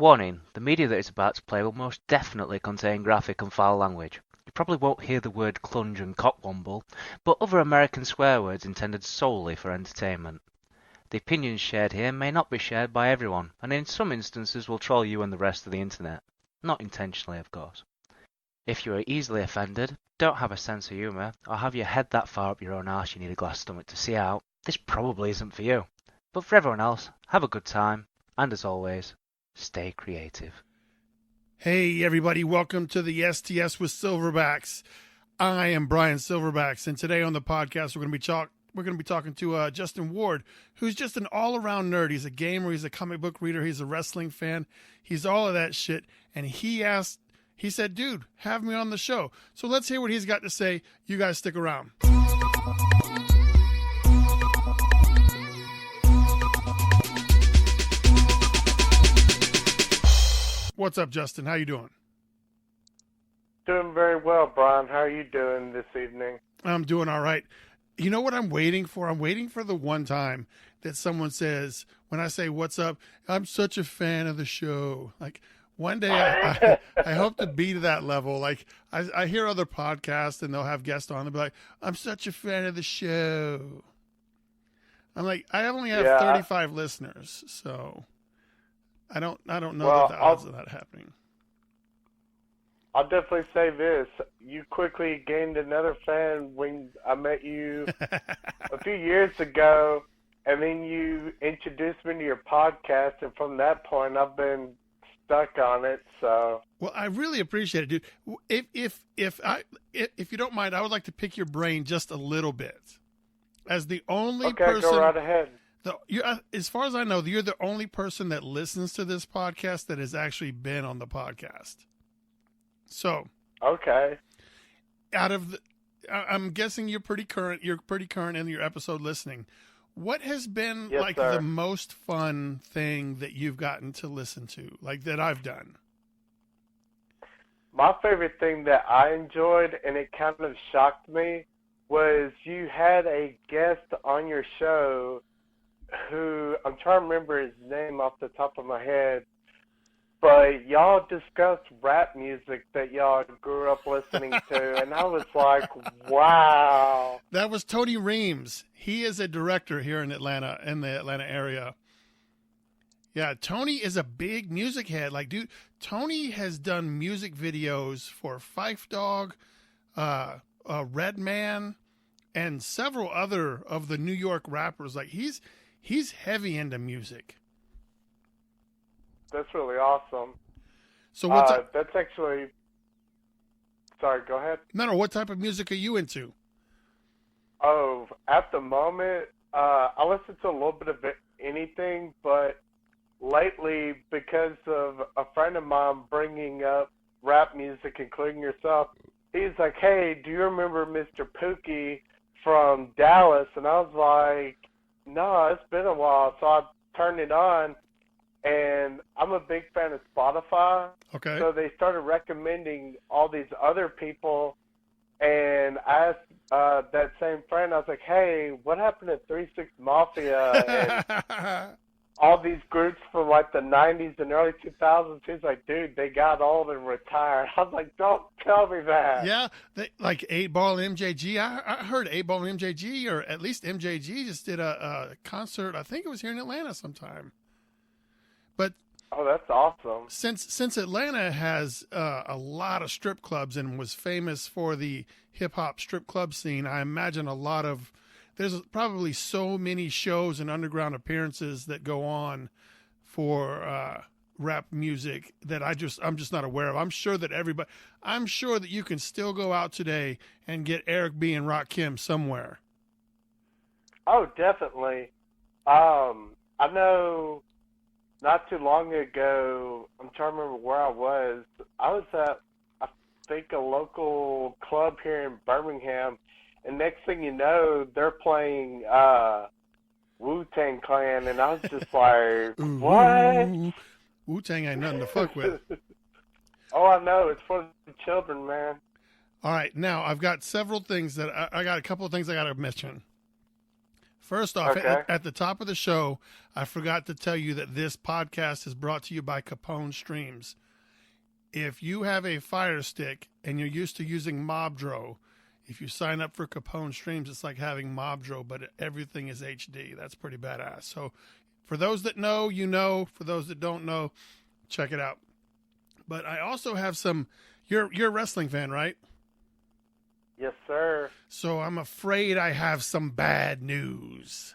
Warning, the media that is about to play will most definitely contain graphic and foul language. You probably won't hear the word clunge and cockwomble, but other American swear words intended solely for entertainment. The opinions shared here may not be shared by everyone, and in some instances will troll you and the rest of the internet. Not intentionally, of course. If you are easily offended, don't have a sense of humour, or have your head that far up your own arse you need a glass stomach to see out, this probably isn't for you. But for everyone else, have a good time, and as always, stay creative. Hey everybody, welcome to the STS with Silverbacks. I am Bryan SilverBax, and today on the podcast we're going to be talking to Justin Ward, who's just an all-around nerd. He's a gamer, he's a comic book reader, he's a wrestling fan, he's all of that shit. And he said, dude, have me on the show. So let's hear what he's got to say. You guys stick around. What's up, Justin? How you doing? Doing very well, Brian. How are you doing this evening? I'm doing all right. You know what I'm waiting for? I'm waiting for the one time that someone says, when I say, what's up, I'm such a fan of the show. Like, one day I hope to be to that level. Like, I hear other podcasts and they'll have guests on. They'll be like, I'm such a fan of the show. I'm like, I only have 35 listeners, so I don't know the odds of that happening. I'll definitely say this. You quickly gained another fan when I met you a few years ago, and then you introduced me to your podcast, and from that point I've been stuck on it. So, well, I really appreciate it, dude. If you don't mind, I would like to pick your brain just a little bit. As the only person, go right ahead. As far as I know, you're the only person that listens to this podcast that has actually been on the podcast. So, okay. I'm guessing you're pretty current. You're pretty current in your episode listening. What has been Yes, the sir. most fun thing that you've gotten to listen to, like that I've done? My favorite thing that I enjoyed, and it kind of shocked me, was you had a guest on your show who, I'm trying to remember his name off the top of my head, but y'all discussed rap music that y'all grew up listening to, and I was like, wow. That was Tony Reams. He is a director here in Atlanta, in the Atlanta area. Yeah, Tony is a big music head. Like, dude, Tony has done music videos for Phife Dawg, Redman, and several other of the New York rappers. Like, he's heavy into music. That's really awesome. So what's that's actually... Sorry, go ahead. No, what type of music are you into? Oh, at the moment, I listen to a little bit of anything, but lately, because of a friend of mine bringing up rap music, including yourself, he's like, hey, do you remember Mr. Pookie from Dallas? And I was like, no, it's been a while. So I turned it on, and I'm a big fan of Spotify. Okay. So they started recommending all these other people, and I asked that same friend, I was like, hey, what happened to 3 6 Mafia and all these groups from like the 90s and early 2000s? He's like, dude, they got old and retired. I was like, don't tell me that. Yeah, like 8-Ball and MJG. I heard 8-Ball and MJG, or at least MJG just did a concert. I think it was here in Atlanta sometime. But oh, that's awesome. Since Atlanta has a lot of strip clubs and was famous for the hip-hop strip club scene, I imagine there's probably so many shows and underground appearances that go on for rap music that I'm just not aware of. I'm sure that you can still go out today and get Eric B. and Rakim somewhere. Oh, definitely. I know not too long ago, I'm trying to remember where I was. I was at, I think, a local club here in Birmingham, and next thing you know, they're playing Wu-Tang Clan, and I was just like, what? Wu-Tang ain't nothing to fuck with. Oh, I know. It's for the children, man. All right. Now, I've got several things I got a couple of things I got to mention. First off, Okay. at the top of the show, I forgot to tell you that this podcast is brought to you by Capone Streams. If you have a Fire Stick and you're used to using Mobdro, if you sign up for Capone Streams, it's like having Mobdro, but everything is HD. That's pretty badass. So for those that know, you know. For those that don't know, check it out. But I also have some. You're a wrestling fan, right? Yes, sir. So I'm afraid I have some bad news.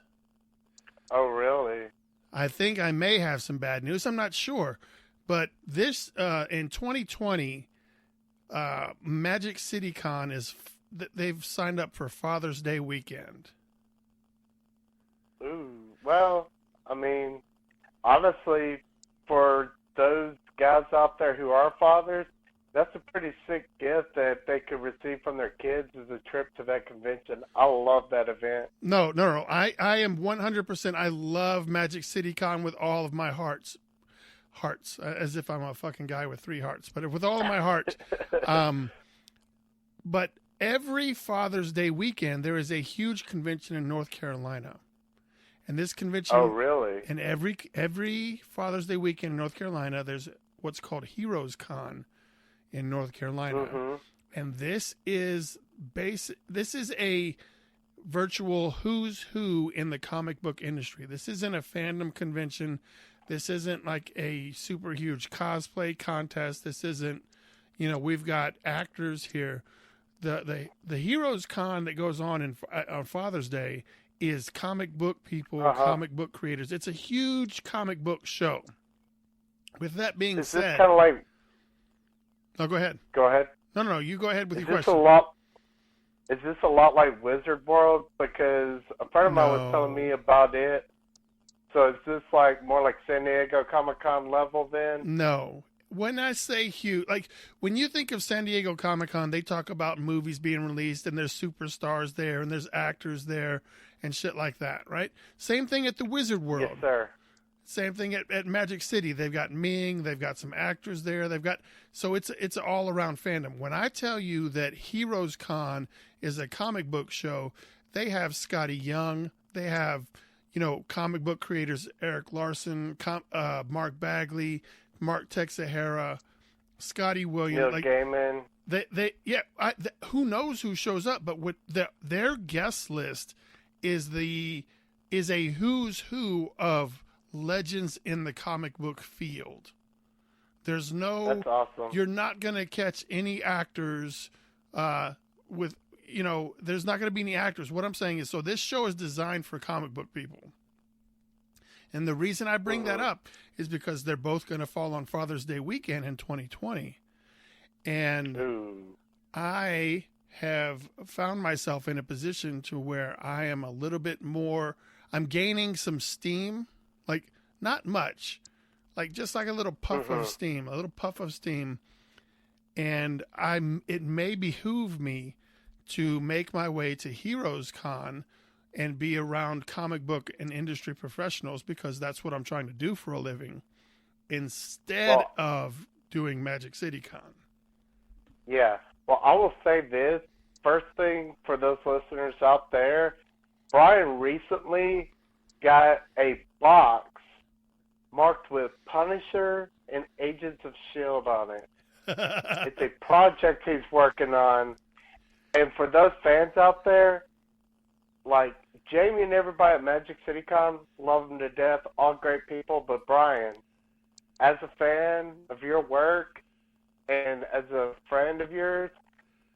Oh, really? I think I may have some bad news. I'm not sure. But this, in 2020, Magic City Con they've signed up for Father's Day weekend. Ooh. Well, I mean, honestly, for those guys out there who are fathers, that's a pretty sick gift that they could receive from their kids as a trip to that convention. I love that event. No. I am 100%. I love Magic City Con with all of my hearts, as if I'm a fucking guy with 3 hearts, but with all of my heart. But every Father's Day weekend, there is a huge convention in North Carolina. And this convention, Oh, really? and every Father's Day weekend in North Carolina, there's what's called Heroes Con in North Carolina. Mm-hmm. And this is a virtual who's who in the comic book industry. This isn't a fandom convention. This isn't like a super huge cosplay contest. This isn't, we've got actors here. The Heroes Con that goes on Father's Day is comic book people, comic book creators. It's a huge comic book show. With that being Is said, this kind of like? no, go ahead. Go ahead. No, you go ahead with Is your this question. Is this a lot like Wizard World? Because a friend of mine was telling me about it. So is this more like San Diego Comic-Con level then? No. When I say huge, like when you think of San Diego Comic-Con, they talk about movies being released and there's superstars there and there's actors there and shit like that, right? Same thing at the Wizard World. Yes, sir. Same thing at Magic City. They've got Ming. They've got some actors there. So it's all around fandom. When I tell you that Heroes Con is a comic book show, they have Scotty Young. They have, comic book creators Eric Larson, Mark Bagley, Mark Texahara, Scotty Williams. Neil Gaiman. Who knows who shows up? But with their guest list is a who's who of legends in the comic book field. There's no. That's awesome. You're not going to catch any actors with. There's not going to be any actors. What I'm saying is, so this show is designed for comic book people. And the reason I bring that up is because they're both going to fall on Father's Day weekend in 2020. And I have found myself in a position to where I am a little bit more, I'm gaining some steam, like not much, like just like a little puff of steam, And it may behoove me to make my way to Heroes Con and be around comic book and industry professionals, because that's what I'm trying to do for a living, instead of doing Magic City Con. Yeah. Well, I will say this. First thing for those listeners out there, Bryan recently got a box marked with Punisher and Agents of S.H.I.E.L.D. on it. It's a project he's working on. And for those fans out there, like Jamie and everybody at Magic City Con, love them to death, all great people. But Bryan, as a fan of your work and as a friend of yours,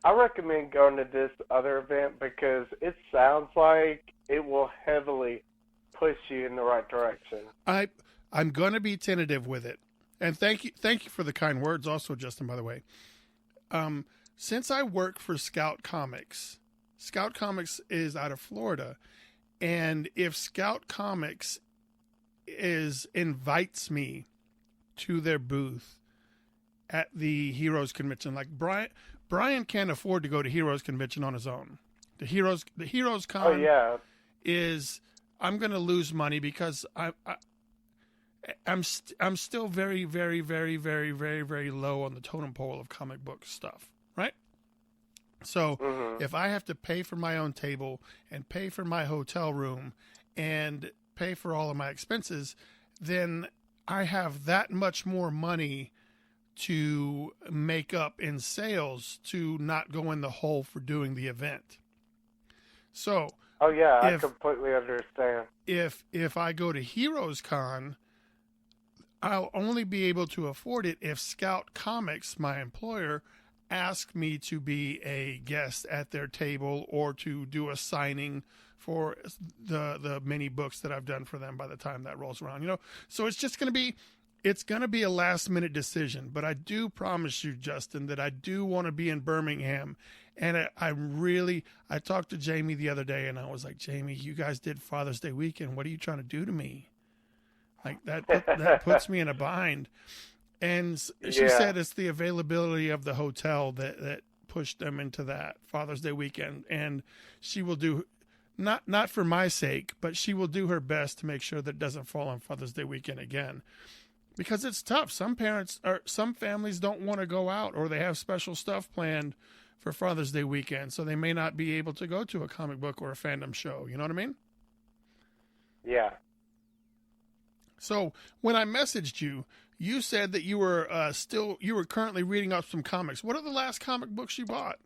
I recommend going to this other event because it sounds like it will heavily push you in the right direction. I'm going to be tentative with it. And thank you for the kind words also, Justin, by the way. Since I work for Scout Comics is out of Florida, and if Scout Comics invites me to their booth at the Heroes Convention, like Bryan can't afford to go to Heroes Convention on his own. The Heroes Con is, I'm going to lose money because I'm still very, very, very, very, very, very low on the totem pole of comic book stuff, right? So Mhm. if I have to pay for my own table and pay for my hotel room and pay for all of my expenses, then I have that much more money to make up in sales to not go in the hole for doing the event. So Oh yeah, I if completely understand. if I go to Heroes Con, I'll only be able to afford it if Scout Comics, my employer, ask me to be a guest at their table or to do a signing for the many books that I've done for them by the time that rolls around. So it's going to be a last minute decision, but I do promise you, Justin, that I do want to be in Birmingham. And I talked to Jamie the other day and I was like, Jamie, you guys did Father's Day weekend. What are you trying to do to me? Like that puts me in a bind. And she Yeah. said it's the availability of the hotel that pushed them into that Father's Day weekend. And she will do, not for my sake, but she will do her best to make sure that it doesn't fall on Father's Day weekend again. Because it's tough. Some families don't want to go out, or they have special stuff planned for Father's Day weekend, so they may not be able to go to a comic book or a fandom show. You know what I mean? Yeah. So when I messaged you, you said that you were currently reading up some comics. What are the last comic books you bought?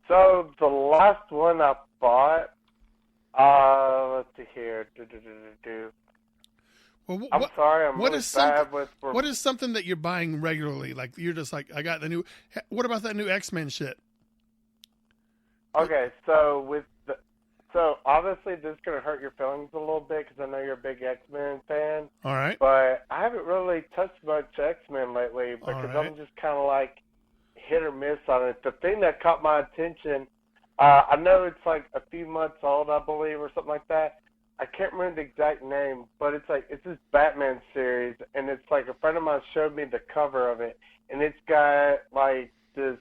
So the last one I bought, let's see here. Well, I'm sorry, I'm what really is something? bad with. What is something that you're buying regularly? Like you're just like, I got the new. What about that new X-Men shit? Okay, so obviously this is gonna hurt your feelings a little bit because I know you're a big X-Men fan, All right. but I haven't really touched much X-Men lately All because right. I'm just kind of like hit or miss on it. The thing that caught my attention, I know it's like a few months old, I believe, or something like that. I can't remember the exact name, but it's this Batman series, and it's like a friend of mine showed me the cover of it, and it's got like this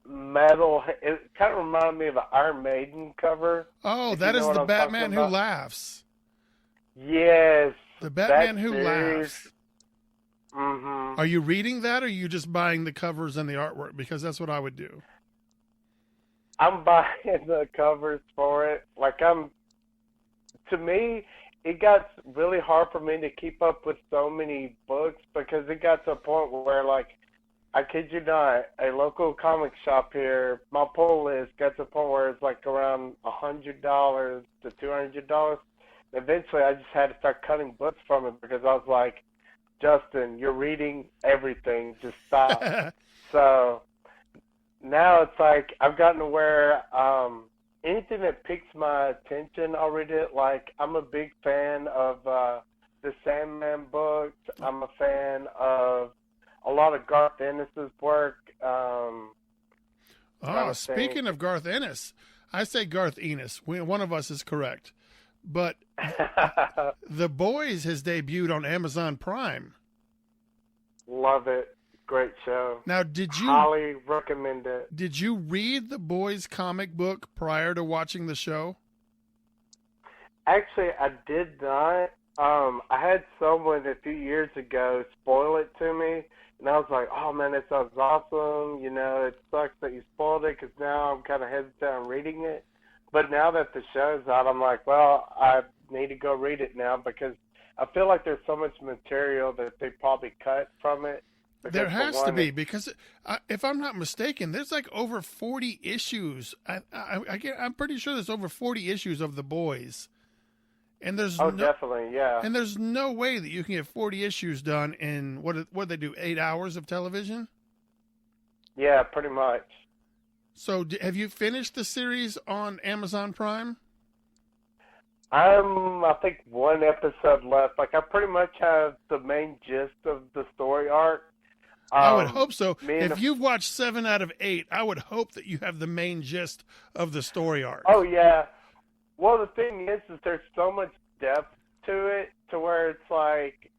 metal. It kind of reminded me of an Iron Maiden cover. Oh, If that you is know what the I'm Batman talking who about. laughs. Yes, The that Batman who series. laughs. Mhm. Are you reading that, or are you just buying the covers and the artwork? Because that's what I would do. I'm buying the covers for it. To me, it got really hard for me to keep up with so many books because it got to a point where, like, I kid you not, a local comic shop here, my pull list got to a point where it's like around $100 to $200. Eventually, I just had to start cutting books from it because I was like, Justin, you're reading everything. Just stop. So now it's like I've gotten to where anything that piques my attention, I'll read it. Like I'm a big fan of the Sandman books. I'm a fan of a lot of Garth Ennis's work. Speaking of Garth Ennis, I say Garth Ennis. One of us is correct. But The Boys has debuted on Amazon Prime. Love it. Great show. Now, highly recommend it. Did you read The Boys comic book prior to watching the show? Actually, I did not. I had someone a few years ago spoil it to me, and I was like, "Oh man, that sounds awesome." It sucks that you spoiled it because now I'm kind of hesitant on reading it. But now that the show's out, I'm like, well, I need to go read it now because I feel like there's so much material that they probably cut from it. There has to be, because if I'm not mistaken, there's like over 40 issues. I'm pretty sure there's over 40 issues of The Boys. And there's definitely, yeah. And there's no way that you can get 40 issues done in, what they do, 8 hours of television? Yeah, pretty much. So have you finished the series on Amazon Prime? I think one episode left. Like, I pretty much have the main gist of the story arc. I would hope so. If you've watched 7 out of 8, I would hope that you have the main gist of the story arc. Oh, yeah. Well, the thing is there's so much depth to it to where it's like,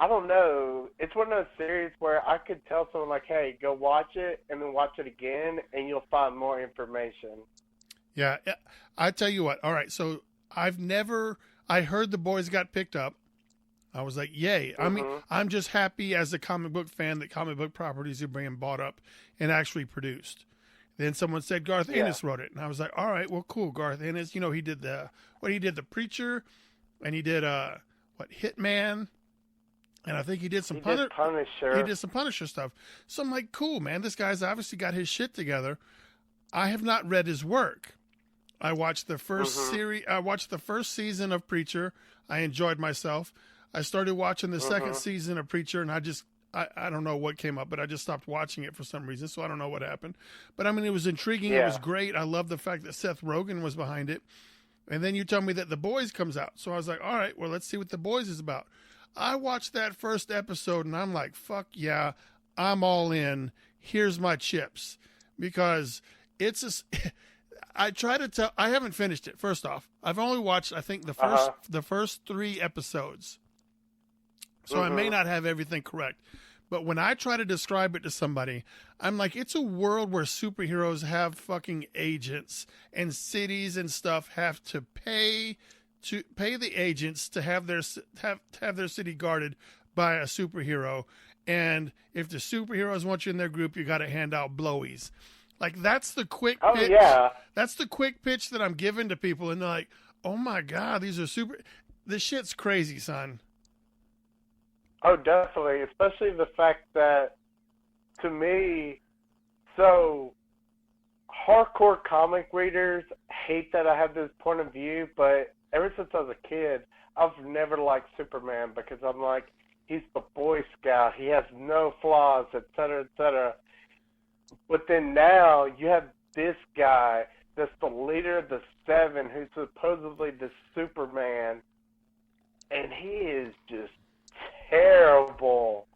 I don't know. It's one of those series where I could tell someone, like, hey, go watch it and then watch it again, and you'll find more information. Yeah. I tell you what. All right. So I heard The Boys got picked up. I was like, yay. I mean, I'm just happy as a comic book fan that comic book properties are being bought up and actually produced. Then someone said Garth Ennis wrote it. And I was like, all right, well, cool. Garth Ennis, you know, he did the Preacher, and he did, Hitman. And I think he did some Punisher. He did some Punisher stuff. So I'm like, cool, man. This guy's obviously got his shit together. I have not read his work. I watched the first series. I watched the first season of Preacher. I enjoyed myself. I started watching the second season of Preacher, and I don't know what came up, but I just stopped watching it for some reason, so I don't know what happened. But I mean, it was intriguing. Yeah. It was great. I love the fact that Seth Rogen was behind it. And then you tell me that The Boys comes out. So I was like, all right, well, let's see what The Boys is about. I watched that first episode, and I'm like, fuck yeah, I'm all in. Here's my chips. Because it's I try to tell, I haven't finished it, first off. I've only watched, I think, the first 3 episodes. So I may not have everything correct. But when I try to describe it to somebody, I'm like, it's a world where superheroes have fucking agents, and cities and stuff have to pay the agents to have their city guarded by a superhero. And if the superheroes want you in their group, you got to hand out blowies. Like, that's the quick pitch. Yeah. That's the quick pitch that I'm giving to people, and they're like, oh my God, these are this shit's crazy, son. Oh, definitely. Especially the fact that, to me, so hardcore comic readers hate that I have this point of view, but ever since I was a kid, I've never liked Superman because I'm like, he's the Boy Scout. He has no flaws, et cetera, et cetera. But then now you have this guy that's the leader of the Seven who's supposedly the Superman, and he is just terrible.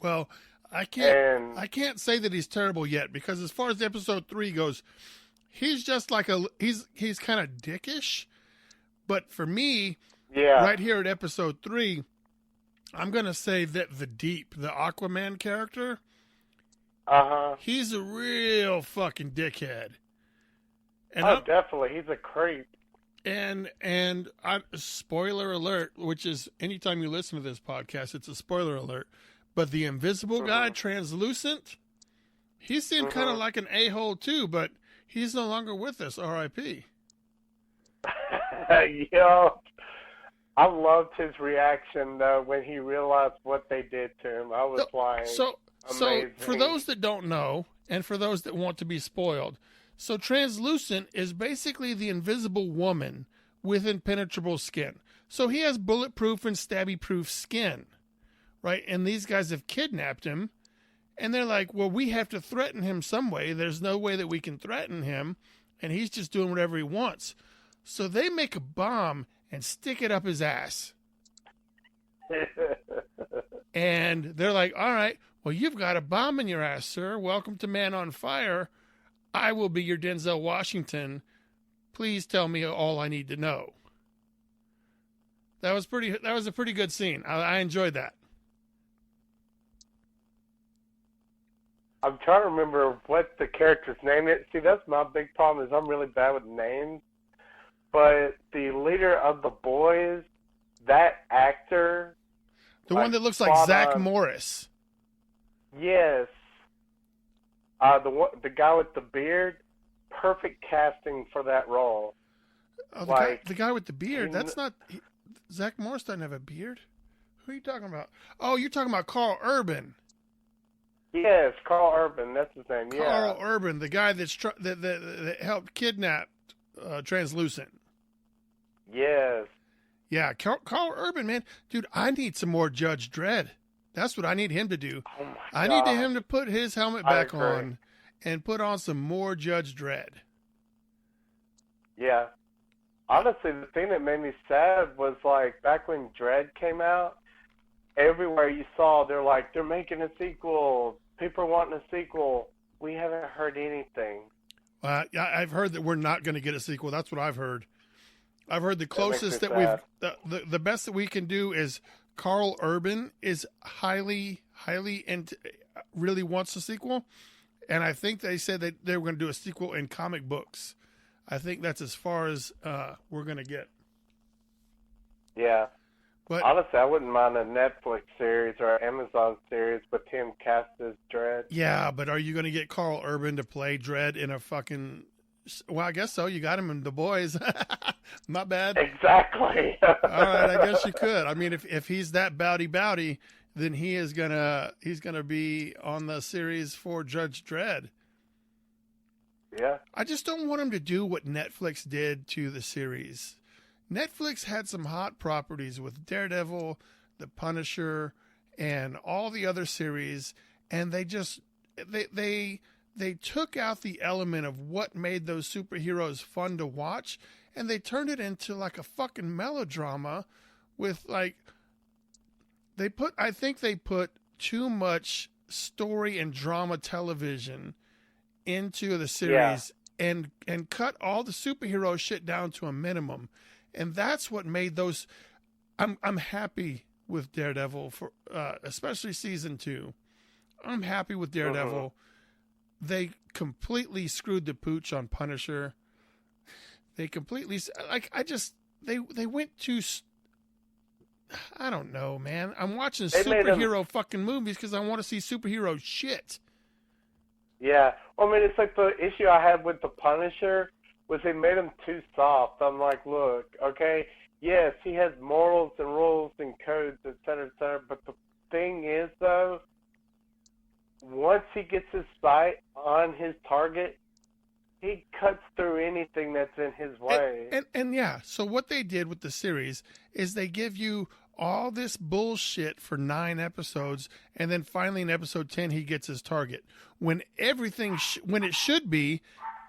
Well, I can't say that he's terrible yet, because as far as episode 3 goes, he's just like he's kind of dickish. But for me, right here at episode 3, I'm gonna say that the Aquaman character, he's a real fucking dickhead. And definitely, he's a creep. And spoiler alert, which is anytime you listen to this podcast, it's a spoiler alert. But the invisible guy, Translucent, he seemed kind of like an a-hole too, but he's no longer with us, R.I.P. Yo, I loved his reaction when he realized what they did to him. I was like, so for those that don't know, and for those that want to be spoiled, so Translucent is basically the invisible woman with impenetrable skin. So he has bulletproof and stabby-proof skin, right? And these guys have kidnapped him, and they're like, well, we have to threaten him some way. There's no way that we can threaten him, and he's just doing whatever he wants. So they make a bomb and stick it up his ass. And they're like, all right, well, you've got a bomb in your ass, sir. Welcome to Man on Fire. I will be your Denzel Washington. Please tell me all I need to know. That was a pretty good scene. I enjoyed that. I'm trying to remember what the character's name is. See, that's my big problem, is I'm really bad with names. But the leader of the Boys, that actor, the one that looks like Zach Morris. Yes. The guy with the beard, perfect casting for that role. Oh, the guy with the beard. That's not Zach Morris. Doesn't have a beard. Who are you talking about? Oh, you're talking about Carl Urban. Yes, Carl Urban. That's his name. Yeah. Carl Urban, the guy that helped kidnap Translucent. Yes. Yeah, Carl Urban, man, dude. I need some more Judge Dredd. That's what I need him to do. Oh my I need him to put his helmet back on and put on some more Judge Dredd. Yeah. Honestly, the thing that made me sad was, like, back when Dredd came out, everywhere you saw, they're making a sequel. People are wanting a sequel. We haven't heard anything. I've heard that we're not going to get a sequel. That's what I've heard. I've heard the closest that the best that we can do is Carl Urban is highly and really wants a sequel, and I think they said that they were going to do a sequel in comic books. I think that's as far as we're going to get. Yeah, But Honestly, I wouldn't mind a Netflix series or an Amazon series with him cast as Dredd. yeah, but are you going to get Carl Urban to play Dredd in a fucking? Well, I guess so. You got him in The Boys. Not bad. Exactly. All right, I guess you could. I mean, if he's that bowdy, then he's gonna be on the series for Judge Dredd. Yeah. I just don't want him to do what Netflix did to the series. Netflix had some hot properties with Daredevil, The Punisher, and all the other series, and they took out the element of what made those superheroes fun to watch, and they turned it into like a fucking melodrama with like I think they put too much story and drama television into the series and cut all the superhero shit down to a minimum. And that's what made those I'm happy with Daredevil for especially season 2. I'm happy with Daredevil. They completely screwed the pooch on Punisher. They completely they went too. I don't know, man. I'm watching superhero fucking movies because I want to see superhero shit. Yeah. Well, I mean, it's like the issue I had with the Punisher was they made him too soft. I'm like, look, okay, yes, he has morals and rules and codes, et cetera, but the thing is, though, once he gets his sight on his target, he cuts through anything that's in his way. And yeah, so what they did with the series is they give you all this bullshit for 9 episodes, and then finally in episode 10 he gets his target. When when it should be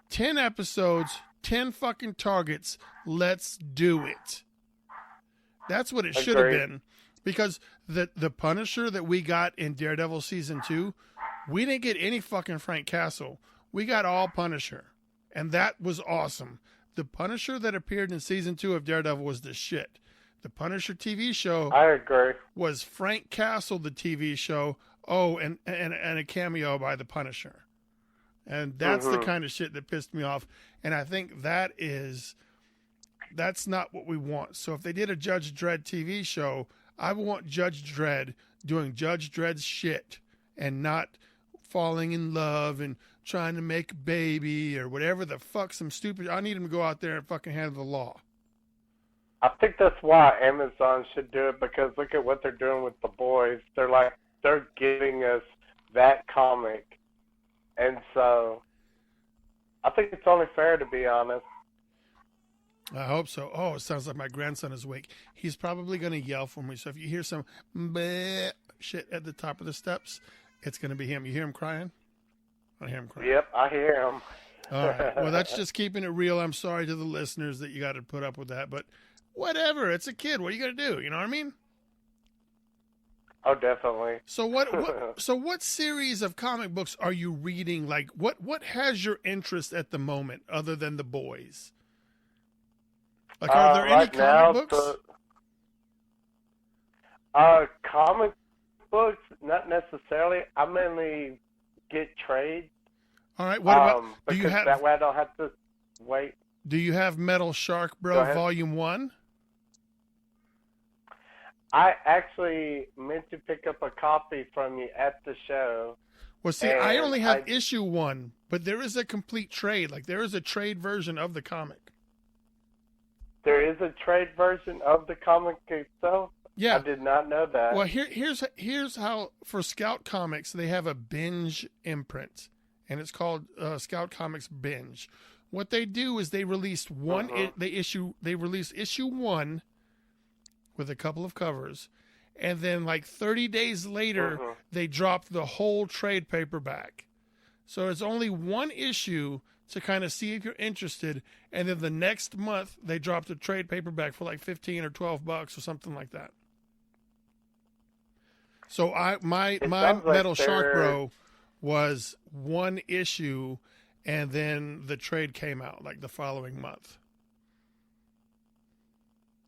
10 episodes, 10 fucking targets, let's do it. That's what it should have been. Because the Punisher that we got in Daredevil season 2, we didn't get any fucking Frank Castle. We got all Punisher. And that was awesome. The Punisher that appeared in season 2 of Daredevil was the shit. The Punisher TV show I agree. Was Frank Castle, the TV show. Oh, and a cameo by the Punisher. And that's the kind of shit that pissed me off. And I think that's not what we want. So if they did a Judge Dredd TV show, I want Judge Dredd doing Judge Dredd's shit and not falling in love and trying to make a baby or whatever the fuck, some stupid. I need him to go out there and fucking handle the law. I think that's why Amazon should do it, because look at what they're doing with The Boys. They're giving us that comic. And so I think it's only fair, to be honest. I hope so. Oh, it sounds like my grandson is awake. He's probably going to yell for me. So if you hear some bleh shit at the top of the steps, it's going to be him. You hear him crying? I hear him crying. Yep, I hear him. All right. Well, that's just keeping it real. I'm sorry to the listeners that you got to put up with that, but whatever. It's a kid. What are you going to do? You know what I mean? Oh, definitely. So what series of comic books are you reading? Like what has your interest at the moment other than The Boys? Like, are there any comic books? Comic books, not necessarily. I mainly get trades. All right. What about? Do you have that way I don't have to wait? Do you have Metal Shark Bro Volume 1? I actually meant to pick up a copy from you at the show. Well, see, I only have issue 1, but there is a complete trade. Like, there is a trade version of the comic. There is a trade version of the comic itself? Yeah. I did not know that. Well, here's how, for Scout Comics, they have a binge imprint, and it's called Scout Comics Binge. What they do is they release they release issue 1 with a couple of covers, and then like 30 days later, they drop the whole trade paperback. So it's only one issue to kind of see if you're interested, and then the next month they drop the trade paperback for like $15 or $12 or something like that. So my Metal Shark Bro was one issue, and then the trade came out like the following month.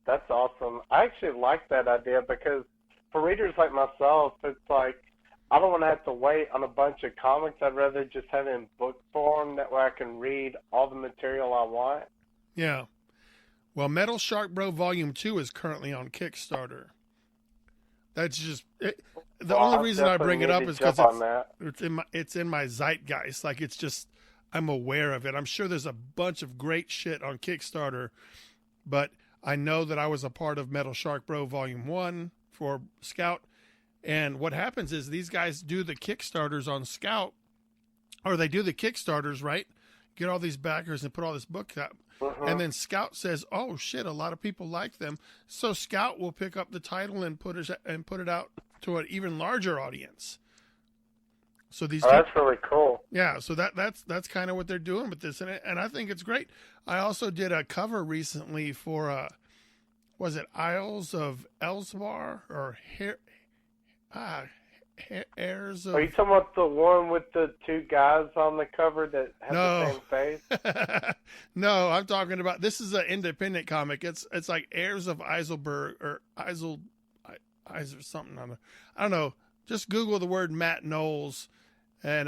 That's awesome. I actually like that idea, because for readers like myself, it's like I don't want to have to wait on a bunch of comics. I'd rather just have it in book form. That way I can read all the material I want. Yeah. Well, Metal Shark Bro Volume 2 is currently on Kickstarter. That's just it. The Well, only I reason I bring definitely it need up to is because jump on that. it's in my zeitgeist. Like it's just I'm aware of it. I'm sure there's a bunch of great shit on Kickstarter, but I know that I was a part of Metal Shark Bro Volume 1 for Scout. And what happens is these guys do the Kickstarters on Scout, or they do the Kickstarters, right? Get all these backers and put all this book up. And then Scout says, "Oh shit, a lot of people like them." So Scout will pick up the title and put it out to an even larger audience. So these Oh, that's really cool. yeah, so that's kind of what they're doing with this, and I think it's great. I also did a cover recently for was it Isles of Elsbar or Heirs of? Are you talking about the one with the two guys on the cover that have the No, same face? no, I'm talking about this is an independent comic. It's like Heirs of Eiselberg or Eisel something. I don't know. Just Google the word Matt Knowles, and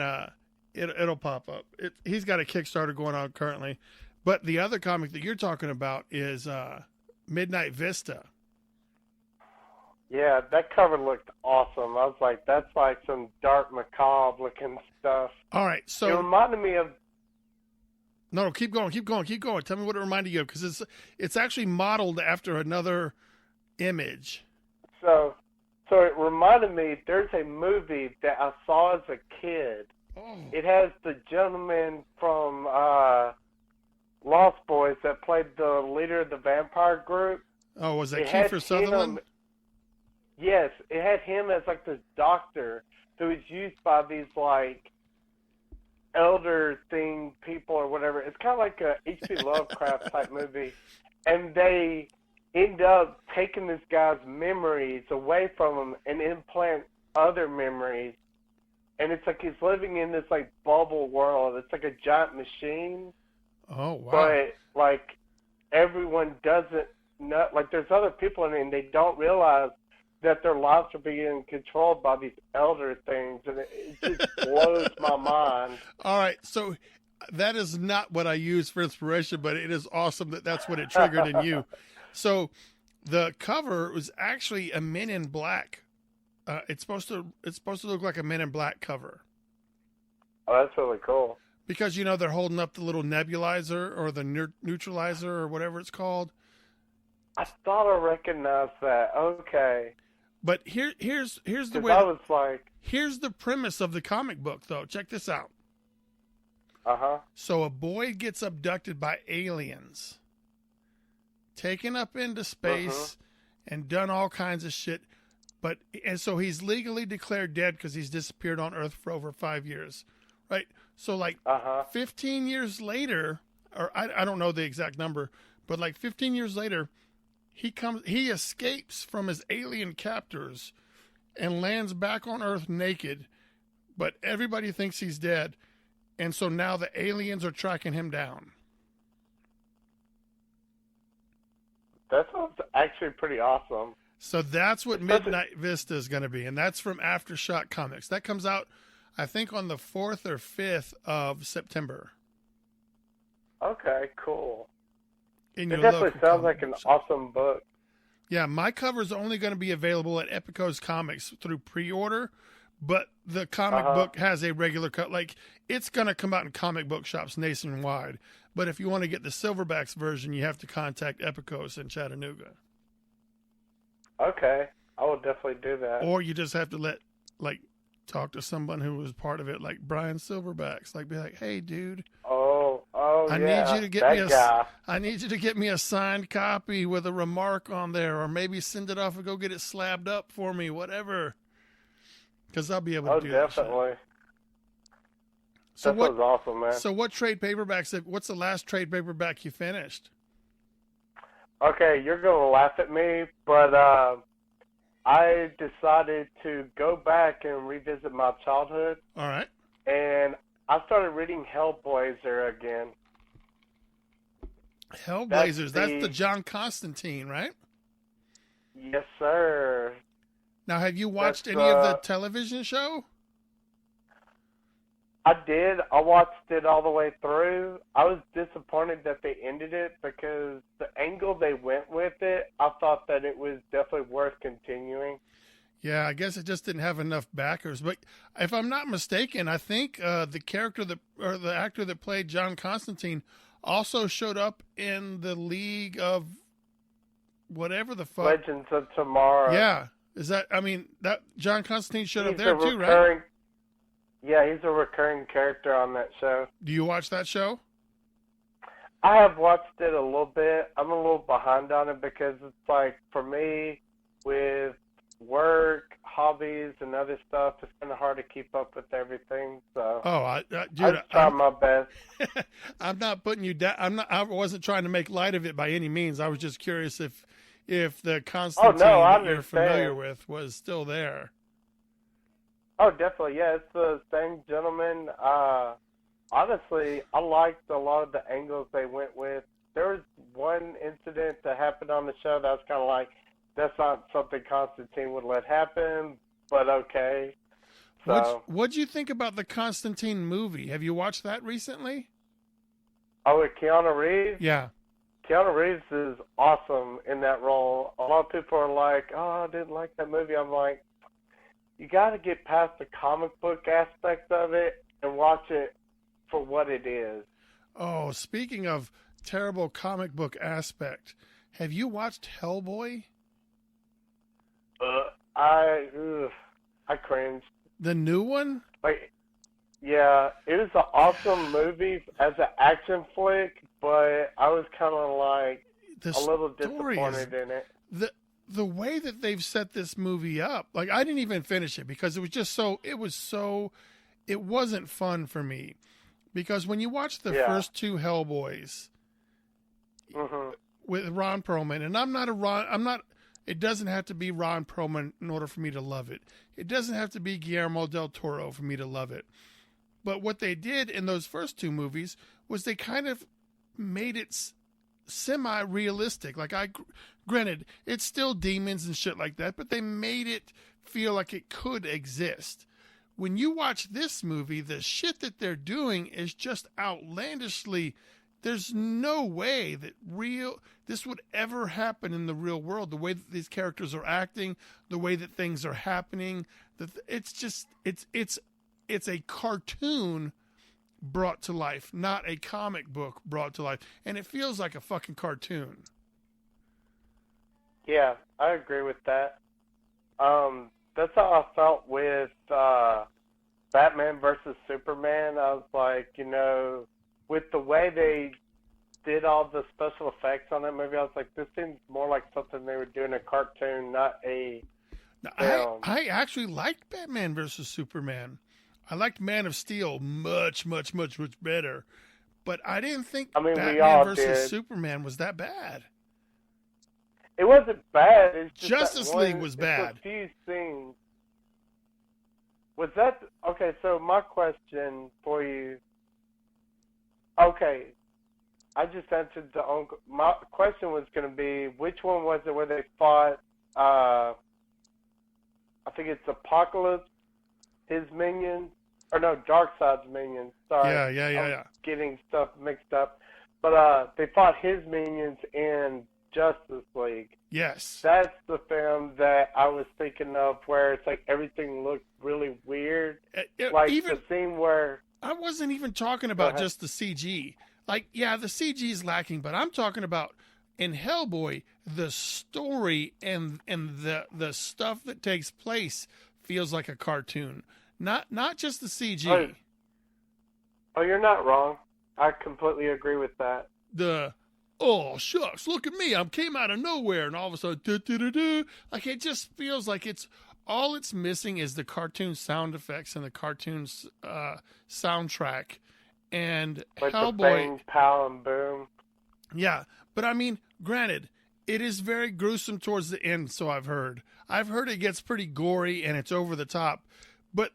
it'll pop up. He's got a Kickstarter going on currently, but the other comic that you're talking about is Midnight Vista. Yeah, that cover looked awesome. I was like, that's like some dark macabre looking stuff. All right, It so reminded me of no, keep going. Tell me what it reminded you of, because it's actually modeled after another image. so it reminded me. There's a movie that I saw as a kid. Oh, It has the gentleman from Lost Boys that played the leader of the vampire group. oh, was that It had Kiefer Sutherland? him. Yes, it had him as like this doctor who is used by these like elder thing people or whatever. It's kind of like a H.P. Lovecraft type movie, and they end up taking this guy's memories away from him and implant other memories. And it's like he's living in this like bubble world. It's like a giant machine, Oh, wow. but like everyone doesn't know. Like there's other people in it, and they don't realize that their lives are being controlled by these elder things, and it just blows my mind. All right, so that is not what I use for inspiration, but it is awesome that that's what it triggered in you. So the cover was actually a Men in Black. It's supposed to look like a Men in Black cover, Oh, that's really cool. because they're holding up the little nebulizer or the neutralizer or whatever it's called. I thought I recognized that. Okay. But here's the Because way. I was like, Here's the premise of the comic book, though. Check this out. uh-huh. So a boy gets abducted by aliens, taken up into space, and done all kinds of shit. And so he's legally declared dead because he's disappeared on Earth for over 5 years, right? So like 15 years later, or I don't know the exact number, but like 15 years later, he escapes from his alien captors and lands back on Earth naked, but everybody thinks he's dead. And so now the aliens are tracking him down. That sounds actually pretty awesome. So that's what Midnight Vista is going to be. And that's from Aftershock Comics. That comes out, I think, on the 4th or 5th of September. Okay, cool. In It your definitely local sounds comic like an book shop. awesome book. Yeah, my cover is only going to be available at Epico's Comics through pre-order, but the comic book has a regular cut. Like, it's going to come out in comic book shops nationwide. But if you want to get the Silverbacks version, you have to contact Epicos in Chattanooga. Okay, I will definitely do that. Or you just have to talk to someone who was part of it, like Bryan SilverBax. Like, be like, hey, dude. I need you to get that me guy. I need you to get me a signed copy with a remark on there, or maybe send it off and go get it slabbed up for me, whatever. Because I'll be able to do that shit. Definitely. So that what? sounds awesome, man. So what trade paperbacks? What's the last trade paperback you finished? Okay, you're gonna laugh at me, but I decided to go back and revisit my childhood, All right. and I started reading Hellblazer again. Hellblazers. That's the John Constantine, right? Yes, sir. Now, have you watched That's, any of the television show? I did. I watched it all the way through. I was disappointed that they ended it because the angle they went with it, I thought that it was definitely worth continuing. Yeah, I guess it just didn't have enough backers. But if I'm not mistaken, I think the actor that played John Constantine also showed up in the League of whatever the fuck. Legends of Tomorrow. Yeah, is that? I mean, that John Constantine showed up He's there a too, right? recurring. Yeah, he's a recurring character on that show. Do you watch that show? I have watched it a little bit. I'm a little behind on it because it's like, for me, with work, hobbies, and other stuff, it's kind of hard to keep up with everything. So, Oh, I just try my best. I'm not putting you down. I wasn't trying to make light of it by any means. I was just curious if the Constantine I that you're familiar understand. with was still there. Oh, definitely. Yeah, it's the same gentleman. Honestly, I liked a lot of the angles they went with. There was one incident that happened on the show that was kind of like, that's not something Constantine would let happen, but okay. So, What'd you think about the Constantine movie? Have you watched that recently? with Keanu Reeves, Yeah. Keanu Reeves is awesome in that role. A lot of people are like, oh, I didn't like that movie. I'm like, you got to get past the comic book aspect of it and watch it for what it is. Oh, speaking of terrible comic book aspect, have you watched Hellboy? I cringed. The new one? Like, yeah, it was an awesome movie as an action flick, but I was kind of like The a little story is disappointed in it. the way that they've set this movie up. Like I didn't even finish it because it wasn't fun for me. Because when you watch the first two Hellboys Hmm. with Ron Perlman, and it doesn't have to be Ron Perlman in order for me to love it. It doesn't have to be Guillermo del Toro for me to love it. But what they did in those first two movies was they kind of made it semi-realistic. Like granted, it's still demons and shit like that, but they made it feel like it could exist. When you watch this movie, the shit that they're doing is just outlandishly. There's no way that this would ever happen in the real world. The way that these characters are acting, the way that things are happening, it's a cartoon brought to life, not a comic book brought to life, and it feels like a fucking cartoon. Yeah, I agree with that. That's how I felt with Batman versus Superman. I was like, with the way they did all the special effects on that movie, I was like, this seems more like something they would do in a cartoon, not a Now, film. I actually liked Batman versus Superman. I liked Man of Steel much, much, much, much better. But I didn't think I mean, we Batman all versus did. Superman was that bad. It wasn't bad. It's just Justice that League one, was it's bad. a few scenes. Was that okay? So my question for you. Okay, I just answered the own. My question was going to be, which one was it where they fought? I think it's Apocalypse, his minions, or no, Darkseid's minions. Sorry, Yeah. getting stuff mixed up. But they fought his minions in Justice League. Yes. That's the film that I was thinking of, where it's like everything looked really weird. Like Even the scene where. I wasn't even talking about just the CG. Like, yeah, the CG is lacking, but I'm talking about in Hellboy, the story and the stuff that takes place feels like a cartoon. Not just the CG. Oh, you're not wrong. I completely agree with that. Oh shucks, look at me, I came out of nowhere, and all of a sudden, do. Like it just feels like all it's missing is the cartoon sound effects and the cartoon's soundtrack. And Like Hellboy, the bang, pow, and boom. yeah, but I mean, granted, it is very gruesome towards the end, so I've heard. I've heard it gets pretty gory and it's over the top, but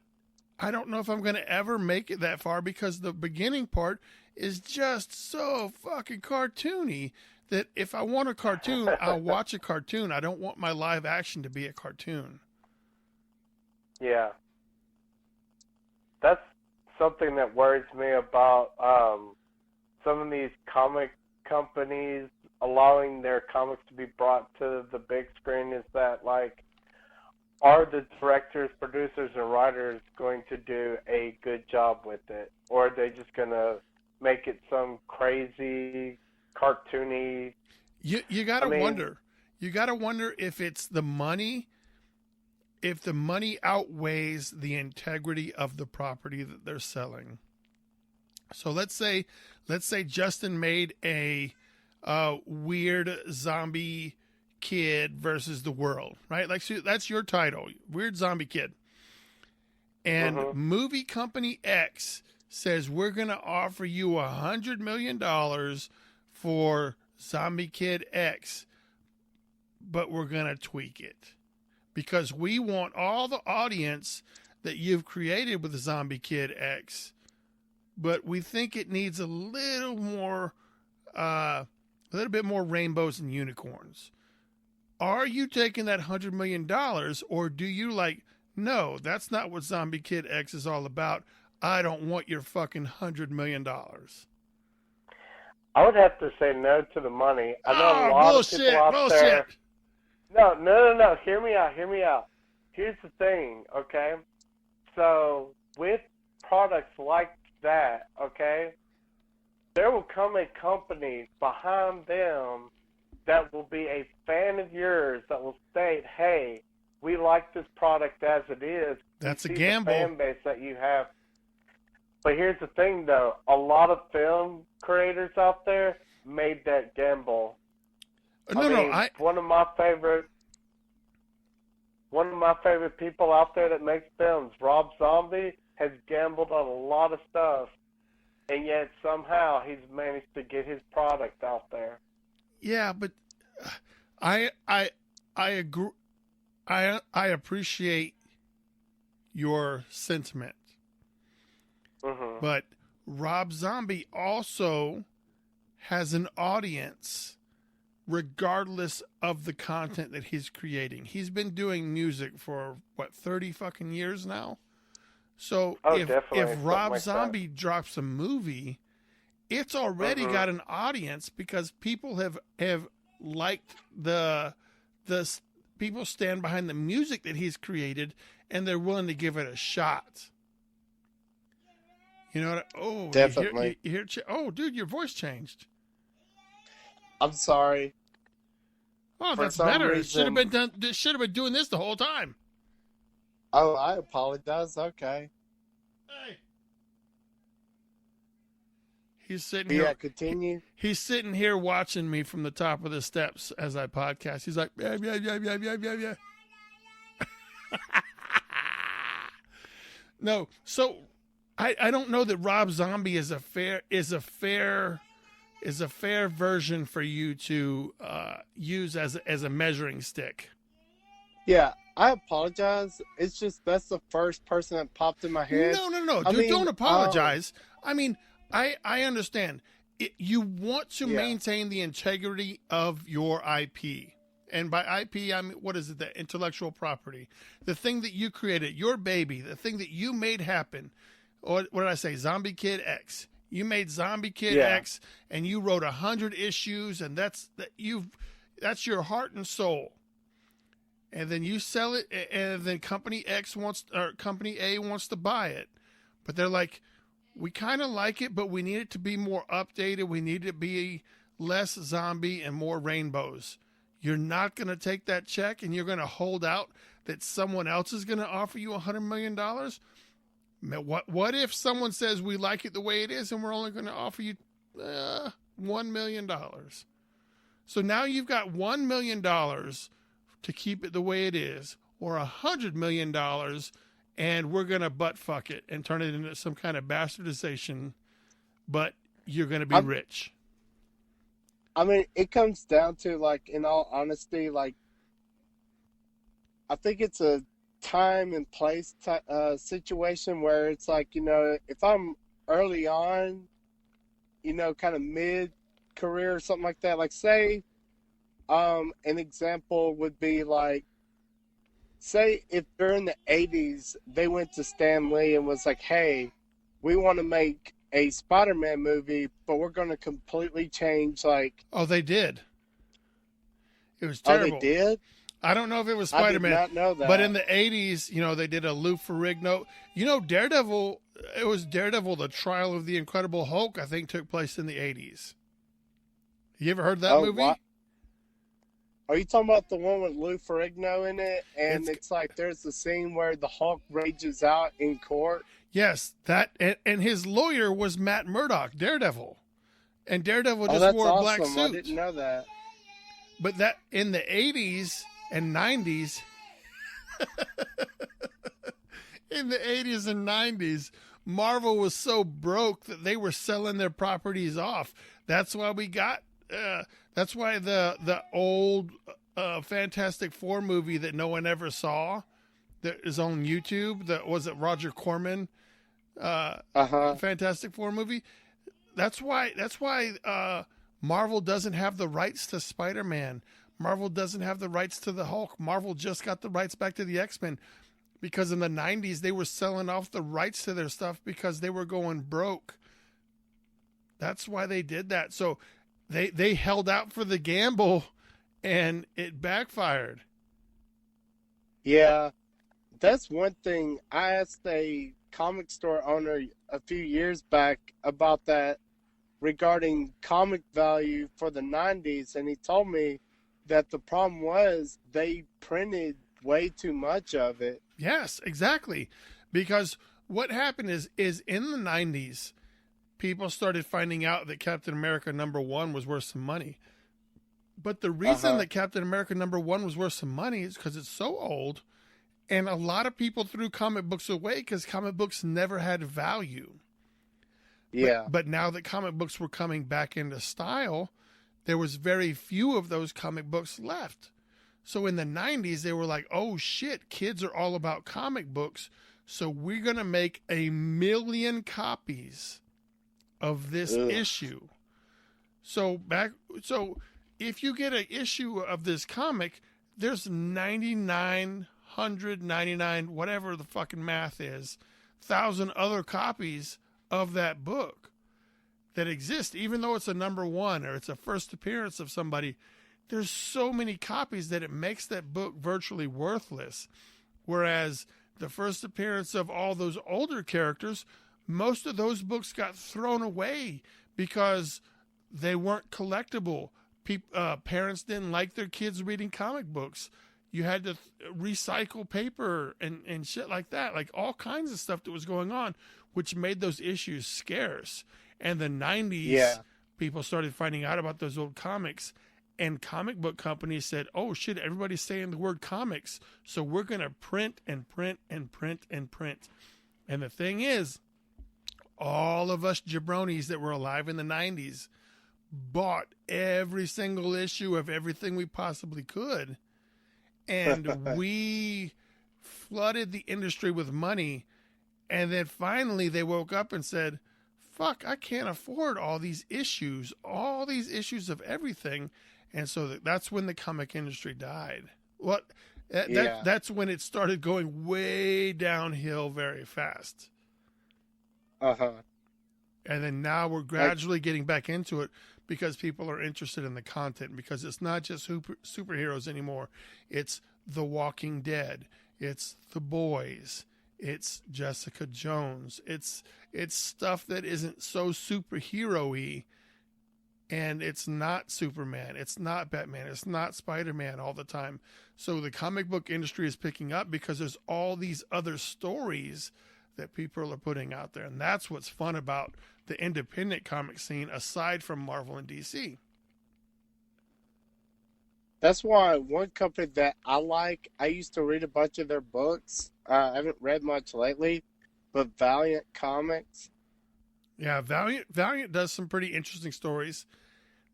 I don't know if I'm going to ever make it that far because the beginning part is just so fucking cartoony that if I want a cartoon, I'll watch a cartoon. I don't want my live action to be a cartoon. Yeah. That's something that worries me about some of these comic companies allowing their comics to be brought to the big screen, is that, like, are the directors, producers, and writers going to do a good job with it, or are they just gonna make it some crazy, cartoony? You gotta wonder. You gotta wonder if it's the money, if the money outweighs the integrity of the property that they're selling. So let's say Justin made a weird zombie kid versus the world, right? Like, so that's your title, Weird Zombie Kid. And movie company X says, we're going to offer you $100 million for Zombie Kid X, but we're going to tweak it because we want all the audience that you've created with Zombie Kid X, but we think it needs a little bit more rainbows and unicorns. Are you taking that $100 million, or do you no, that's not what Zombie Kid X is all about. I don't want your fucking $100 million. I would have to say no to the money. I know a lot of people out there. No. Hear me out. Here's the thing, okay? So with products like that, okay, there will come a company behind them that will be a fan of yours that will state, hey, we like this product as it is. That's a gamble. The fan base that you have. But here's the thing, though. A lot of film creators out there made that gamble. One of my favorite people out there that makes films, Rob Zombie, has gambled on a lot of stuff, and yet somehow he's managed to get his product out there. Yeah, but I agree. I appreciate your sentiment. But Rob Zombie also has an audience regardless of the content that he's creating. He's been doing music for 30 fucking years now. So if Rob Zombie drops a movie, it's already got an audience because people have liked the people stand behind the music that he's created and they're willing to give it a shot. You know what? Oh, definitely. You hear, oh, dude, your voice changed. I'm sorry. Oh, that's better. It should have been done. Should have been doing this the whole time. Oh, I apologize. Okay. Hey. He's sitting here. Yeah, continue. He's sitting here watching me from the top of the steps as I podcast. He's like, yeah. No, so I don't know that Rob Zombie is a fair version for you to use as a measuring stick. Yeah, I apologize. It's just that's the first person that popped in my head. No. Dude, don't apologize. I mean, I understand. You want to maintain the integrity of your IP. And by IP, I mean, what is it? The intellectual property. The thing that you created, your baby, the thing that you made happen. Or what did I say? Zombie Kid X. You made Zombie Kid X, and you wrote 100 issues, and that's your heart and soul. And then you sell it, and then Company A wants to buy it, but they're like, we kind of like it, but we need it to be more updated. We need it to be less zombie and more rainbows. You're not going to take that check, and you're going to hold out that someone else is going to offer you $100 million. What if someone says we like it the way it is and we're only going to offer you $1 million? So now you've got $1 million to keep it the way it is, or $100 million, and we're going to butt fuck it and turn it into some kind of bastardization, but you're going to be rich. I mean, it comes down to, in all honesty, I think it's a time and place situation where it's if I'm early on, kind of mid career or something like that, say an example would be say if during the 80s they went to Stan Lee and was like, hey, we want to make a Spider-Man movie, but we're going to completely change oh, they did. It was terrible. Oh, they did? I don't know if it was I did Spider-Man, not know that. but in the 80s, they did a Lou Ferrigno. Daredevil, it was Daredevil, the Trial of the Incredible Hulk, I think took place in the 80s. You ever heard that movie? What? Are you talking about the one with Lou Ferrigno in it? And it's like there's a scene where the Hulk rages out in court. Yes, that and his lawyer was Matt Murdock, Daredevil. And Daredevil just that's wore a awesome. black suit. I didn't know that. But that in the 80s and 90s, in the 80s and 90s, Marvel was so broke that they were selling their properties off. That's why we got. That's why the old Fantastic Four movie that no one ever saw, that is on YouTube. That was it. Roger Corman, Fantastic Four movie. That's why Marvel doesn't have the rights to Spider-Man. Marvel doesn't have the rights to the Hulk. Marvel just got the rights back to the X-Men because in the 90s they were selling off the rights to their stuff because they were going broke. That's why they did that. So they held out for the gamble and it backfired. Yeah, that's one thing. I asked a comic store owner a few years back about that regarding comic value for the 90s, and he told me that the problem was they printed way too much of it. Yes, exactly. Because what happened is in the 90s, people started finding out that Captain America #1 was worth some money. But the reason that Captain America #1 was worth some money is because it's so old, and a lot of people threw comic books away because comic books never had value. Yeah. But now that comic books were coming back into style, there was very few of those comic books left. So in the 90s, they were like, oh shit, kids are all about comic books. So we're going to make 1 million copies of this issue. So if you get an issue of this comic, there's 9,999, whatever the fucking math is, 1,000 other copies of that book that exist, even though it's a #1 or it's a first appearance of somebody. There's so many copies that it makes that book virtually worthless. Whereas the first appearance of all those older characters, most of those books got thrown away because they weren't collectible. Parents didn't like their kids reading comic books. You had to recycle paper and shit like that, like all kinds of stuff that was going on, which made those issues scarce. And the 90s, people started finding out about those old comics, and comic book companies said, oh shit, everybody's saying the word comics, so we're going to print and print and print and print. And the thing is, all of us jabronis that were alive in the 90s bought every single issue of everything we possibly could. And we flooded the industry with money. And then finally they woke up and said, fuck, I can't afford all these issues of everything. And so that's when the comic industry died. That's when it started going way downhill very fast. And then now we're gradually getting back into it because people are interested in the content, because it's not just superheroes anymore. It's The Walking Dead. It's The Boys. It's Jessica Jones. It's stuff that isn't so superhero-y, and it's not Superman. It's not Batman. It's not Spider-Man all the time. So the comic book industry is picking up because there's all these other stories that people are putting out there. And that's what's fun about the independent comic scene aside from Marvel and DC. That's why one company that I like, I used to read a bunch of their books. I haven't read much lately, but Valiant Comics. Yeah, Valiant does some pretty interesting stories.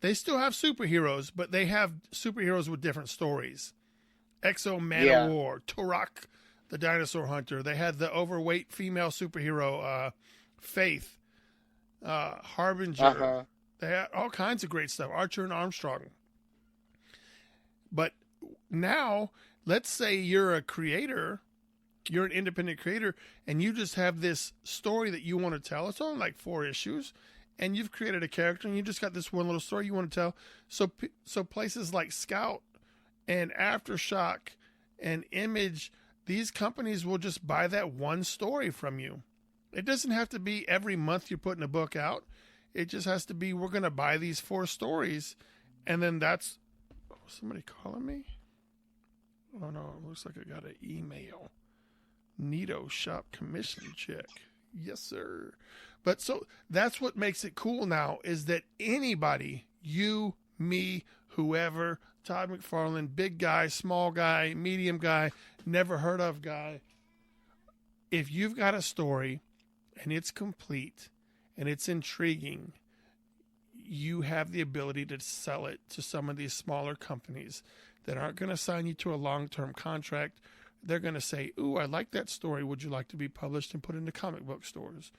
They still have superheroes, but they have superheroes with different stories. Exo Man of War, Turok the Dinosaur Hunter. They had the overweight female superhero, Faith, Harbinger. They had all kinds of great stuff. Archer and Armstrong. But now, let's say you're a creator, you're an independent creator, and you just have this story that you want to tell. It's only like 4 issues, and you've created a character, and you just got this one little story you want to tell. So places like Scout and Aftershock and Image, these companies will just buy that one story from you. It doesn't have to be every month you're putting a book out. It just has to be, we're going to buy these 4 stories, and then that's... Oh, somebody calling me? Oh, no, it looks like I got an email. Nito shop commission check. Yes, sir. But so that's what makes it cool now, is that anybody, you, me, whoever, Todd McFarlane, big guy, small guy, medium guy, never heard of guy, if you've got a story and it's complete and it's intriguing, you have the ability to sell it to some of these smaller companies that aren't going to sign you to a long-term contract. They're going to say, ooh, I like that story. Would you like to be published and put into comic book stores?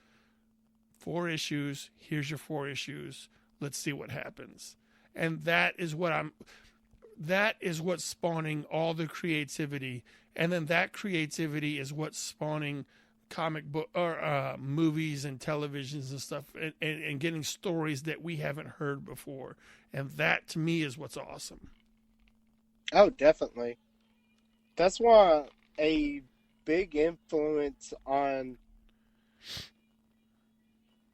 4 issues. Here's your 4 issues. Let's see what happens. And that is what's spawning all the creativity. And then that creativity is what's spawning comic book or movies and televisions and stuff, and getting stories that we haven't heard before. And that, to me, is what's awesome. Oh, definitely. That's why a big influence on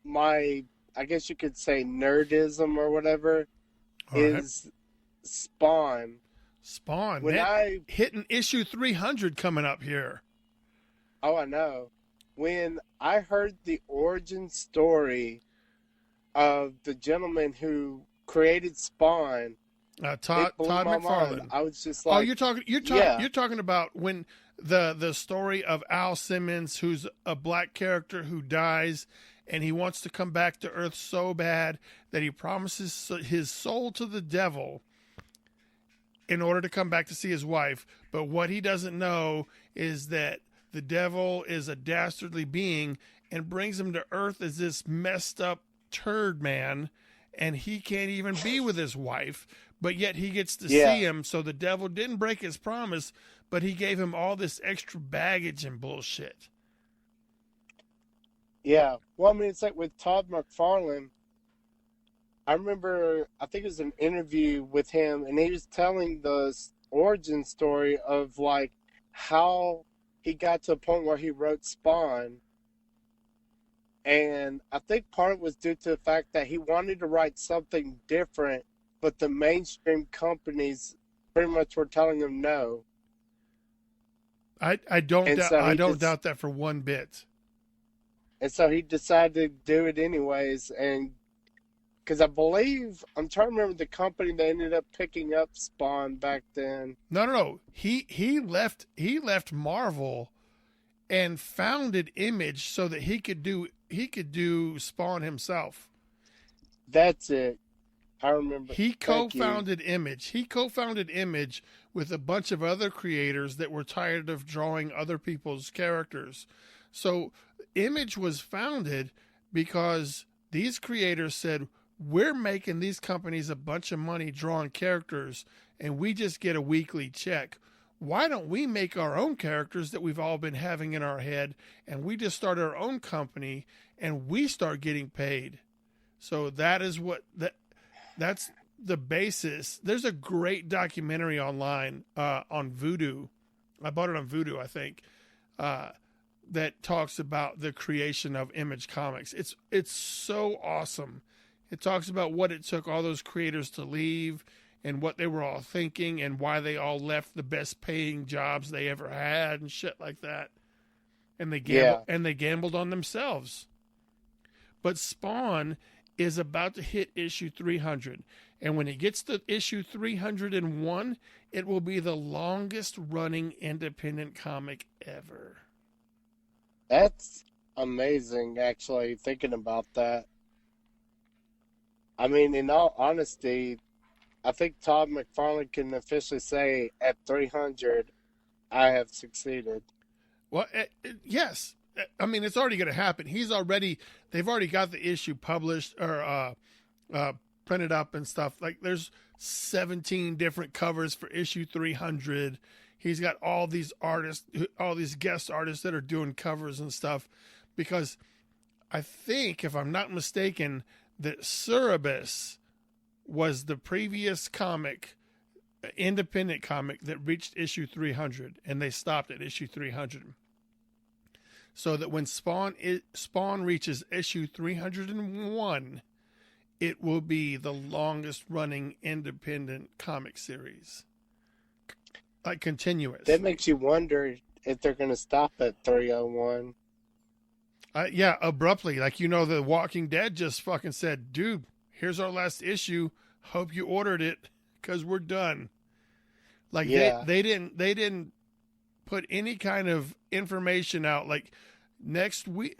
my, I guess you could say, nerdism or whatever, All is right. Spawn. Spawn. When Man, hitting issue 300 coming up here. Oh, I know. When I heard the origin story of the gentleman who created Spawn, Todd it blew my McFarlane. mind. I was just like, Oh, you're talking about when the story of Al Simmons, who's a black character who dies, and he wants to come back to Earth so bad that he promises his soul to the devil in order to come back to see his wife. But what he doesn't know is that the devil is a dastardly being and brings him to Earth as this messed up turd man, and he can't even be with his wife, but yet he gets to see him. So the devil didn't break his promise, but he gave him all this extra baggage and bullshit. Yeah. Well, I mean, it's like with Todd McFarlane. I remember, I think it was an interview with him, and he was telling the origin story of like how he got to a point where he wrote Spawn. And I think part of it was due to the fact that he wanted to write something different, but the mainstream companies pretty much were telling him no. I don't doubt that for one bit. And so he decided to do it anyways. And because I believe, I'm trying to remember the company that ended up picking up Spawn back then. No. He left Marvel and founded Image so that he could do Spawn himself. That's it. I remember. He co-founded Image. He co-founded Image with a bunch of other creators that were tired of drawing other people's characters. So Image was founded because these creators said, we're making these companies a bunch of money drawing characters, and we just get a weekly check. Why don't we make our own characters that we've all been having in our head, and we just start our own company, and we start getting paid? So that is that's the basis. There's a great documentary online on Vudu. I bought it on Vudu, I think, that talks about the creation of Image Comics. It's so awesome. It talks about what it took all those creators to leave and what they were all thinking and why they all left the best paying jobs they ever had and shit like that. And they gambled on themselves. But Spawn is about to hit issue 300. And when it gets to issue 301, it will be the longest running independent comic ever. That's amazing, actually, thinking about that. I mean, in all honesty, I think Todd McFarlane can officially say at 300, I have succeeded. Well, yes. I mean, it's already going to happen. They've already got the issue published or printed up and stuff. Like, there's 17 different covers for issue 300. He's got all these artists, all these guest artists that are doing covers and stuff, because I think, if I'm not mistaken, that Cerebus was the previous comic independent comic that reached issue 300, and they stopped at issue 300. So that when Spawn reaches issue 301, it will be the longest running independent comic series. Like continuous. That makes you wonder if they're going to stop at 301. Yeah, abruptly. Like, The Walking Dead just fucking said, dude, here's our last issue. Hope you ordered it because we're done. Like, Yeah. they didn't put any kind of information out. Like, next week,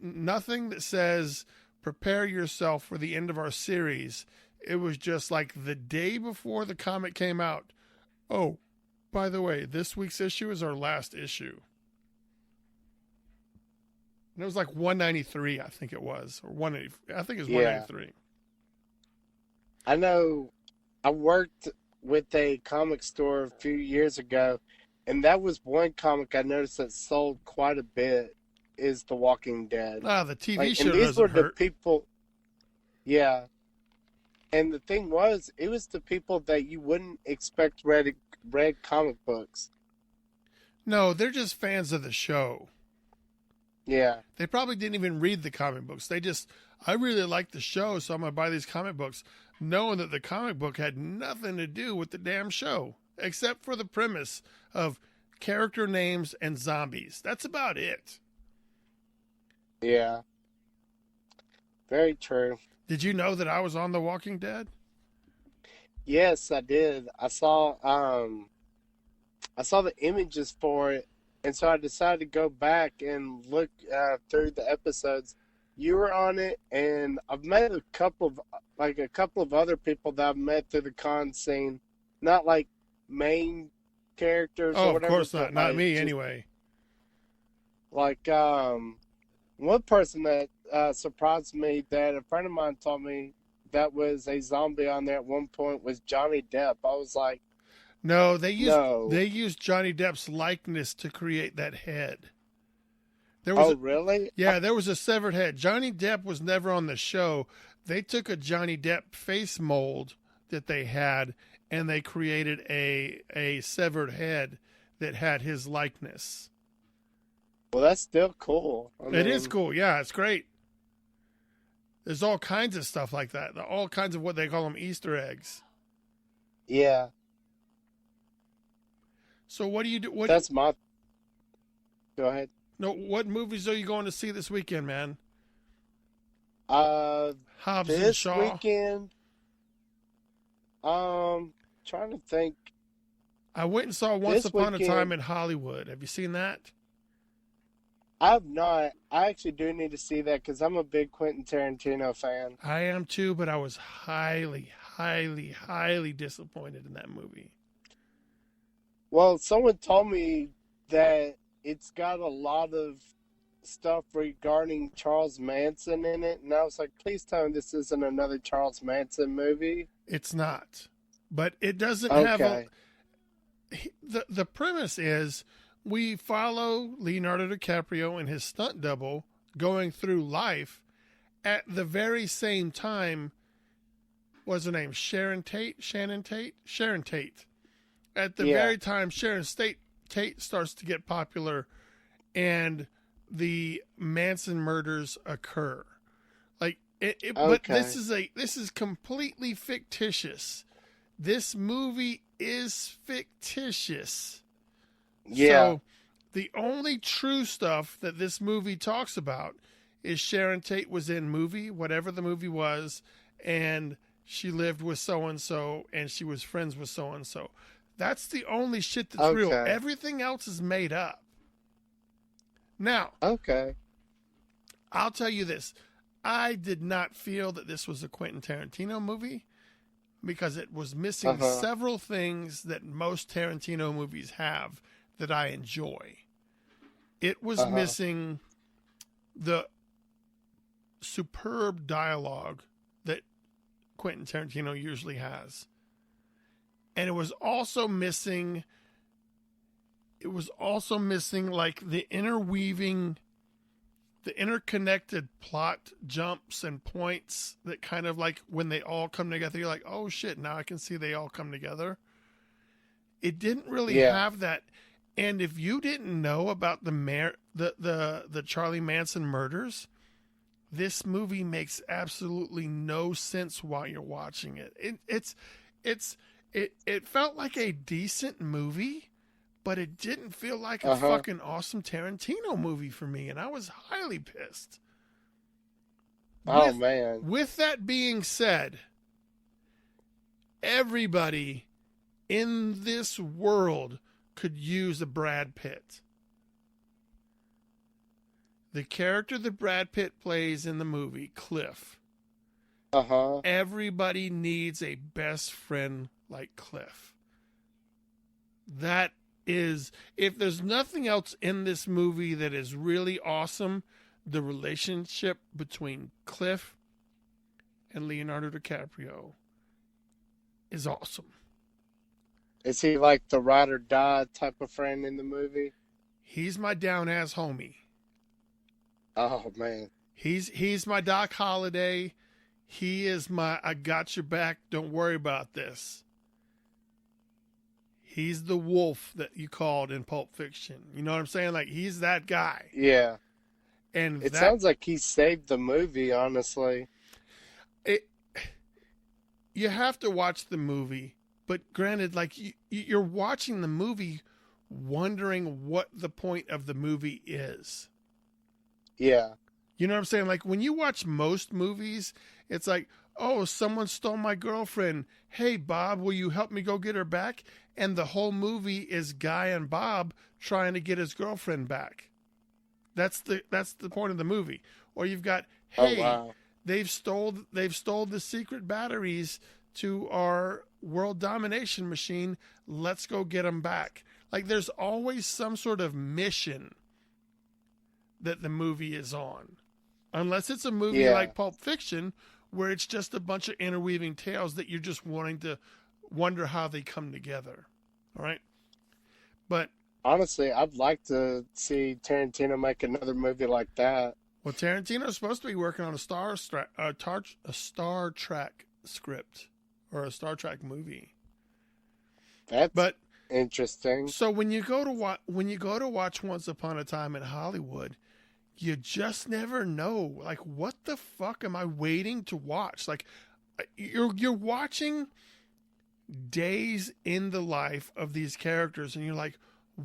nothing that says prepare yourself for the end of our series. It was just like the day before the comic came out. Oh, by the way, this week's issue is our last issue. And it was like 193, I think it was, or 180. I think it was 193. I know I worked with a comic store a few years ago, and that was one comic I noticed that sold quite a bit is The Walking Dead. The TV show and these were doesn't the hurt. people. Yeah. And the thing was, it was the people that you wouldn't expect read comic books. No, they're just fans of the show. Yeah. They probably didn't even read the comic books. I really like the show, so I'm going to buy these comic books, knowing that the comic book had nothing to do with the damn show, except for the premise of character names and zombies. That's about it. Yeah. Very true. Did you know that I was on The Walking Dead? Yes, I did. I saw the images for it, and so I decided to go back and look through the episodes. You were on it, and I've met a couple of other people that I've met through the con scene, not like main characters or Oh, of whatever. course not. but, Not like, me, just, anyway. Like one person that surprised me that a friend of mine told me that was a zombie on there at one point was Johnny Depp. I was like, No, they No. used Johnny Depp's likeness to create that head. There oh, was really? there was a severed head. Johnny Depp was never on the show. They took a Johnny Depp face mold that they had, and they created a severed head that had his likeness. Well, that's still cool. It is cool. Yeah, it's great. There's all kinds of stuff like that. All kinds of what they call them Easter eggs. Yeah, So what do you do? that's my. Go ahead. No, what movies are you going to see this weekend, man? Uh, Hobbs and this Shaw. weekend, trying to think. I went and saw Once This Upon a weekend- Time in Hollywood. Have you seen that? I've not. I actually do need to see that because I'm a big Quentin Tarantino fan. I am too, but I was highly, highly, highly disappointed in that movie. Well, someone told me that it's got a lot of stuff regarding Charles Manson in it, and I was like, please tell me this isn't another Charles Manson movie. It's not. But it doesn't have a... Okay. The premise is we follow Leonardo DiCaprio and his stunt double going through life at the very same time. What's her name? Sharon Tate? At the Yeah. very time Sharon Tate starts to get popular and the Manson murders occur. Like but Okay. this is completely fictitious. This movie is fictitious. Yeah. So the only true stuff that this movie talks about is Sharon Tate was in movie, whatever the movie was, and she lived with so-and-so and she was friends with so-and-so. That's the only shit that's real. Okay. Everything else is made up. Now, Okay. I'll tell you this. I did not feel that this was a Quentin Tarantino movie because it was missing several things that most Tarantino movies have that I enjoy. It was missing the superb dialogue that Quentin Tarantino usually has. And it was also missing like the interweaving, the interconnected plot jumps and points that kind of like when they all come together, you're like, oh shit, now I can see they all come together. It didn't really Yeah. have that. And if you didn't know about the Charlie Manson murders, this movie makes absolutely no sense while you're watching it. It felt like a decent movie, but it didn't feel like a fucking awesome Tarantino movie for me, and I was highly pissed. Oh, man. With that being said, everybody in this world could use a Brad Pitt. The character that Brad Pitt plays in the movie, Cliff. Everybody needs a best friend like Cliff. That is, if there's nothing else in this movie that is really awesome, the relationship between Cliff and Leonardo DiCaprio is awesome. Is he like the ride or die type of friend in the movie? He's my down ass homie. Oh, man. He's my Doc Holliday. He is my I got your back, don't worry about this. He's the wolf that you called in Pulp Fiction. You know what I'm saying? Like, he's that guy. Yeah. And it sounds like he saved the movie, honestly. You have to watch the movie, but granted, like, you're watching the movie wondering what the point of the movie is. Yeah. You know what I'm saying? Like, when you watch most movies, it's like, oh, someone stole my girlfriend. Hey, Bob, will you help me go get her back? And the whole movie is Guy and Bob trying to get his girlfriend back. That's the point of the movie. Or you've got, hey, they've stole the secret batteries to our world domination machine. Let's go get them back. Like, there's always some sort of mission that the movie is on. Unless it's a movie like Pulp Fiction, where it's just a bunch of interweaving tales that you're just wanting to wonder how they come together. All right? But honestly, I'd like to see Tarantino make another movie like that. Well, Tarantino's supposed to be working on a Star Trek script or a Star Trek movie. That's interesting. So when you go to watch Once Upon a Time in Hollywood, you just never know. Like, what the fuck am I waiting to watch? Like, you're watching days in the life of these characters, and you're like,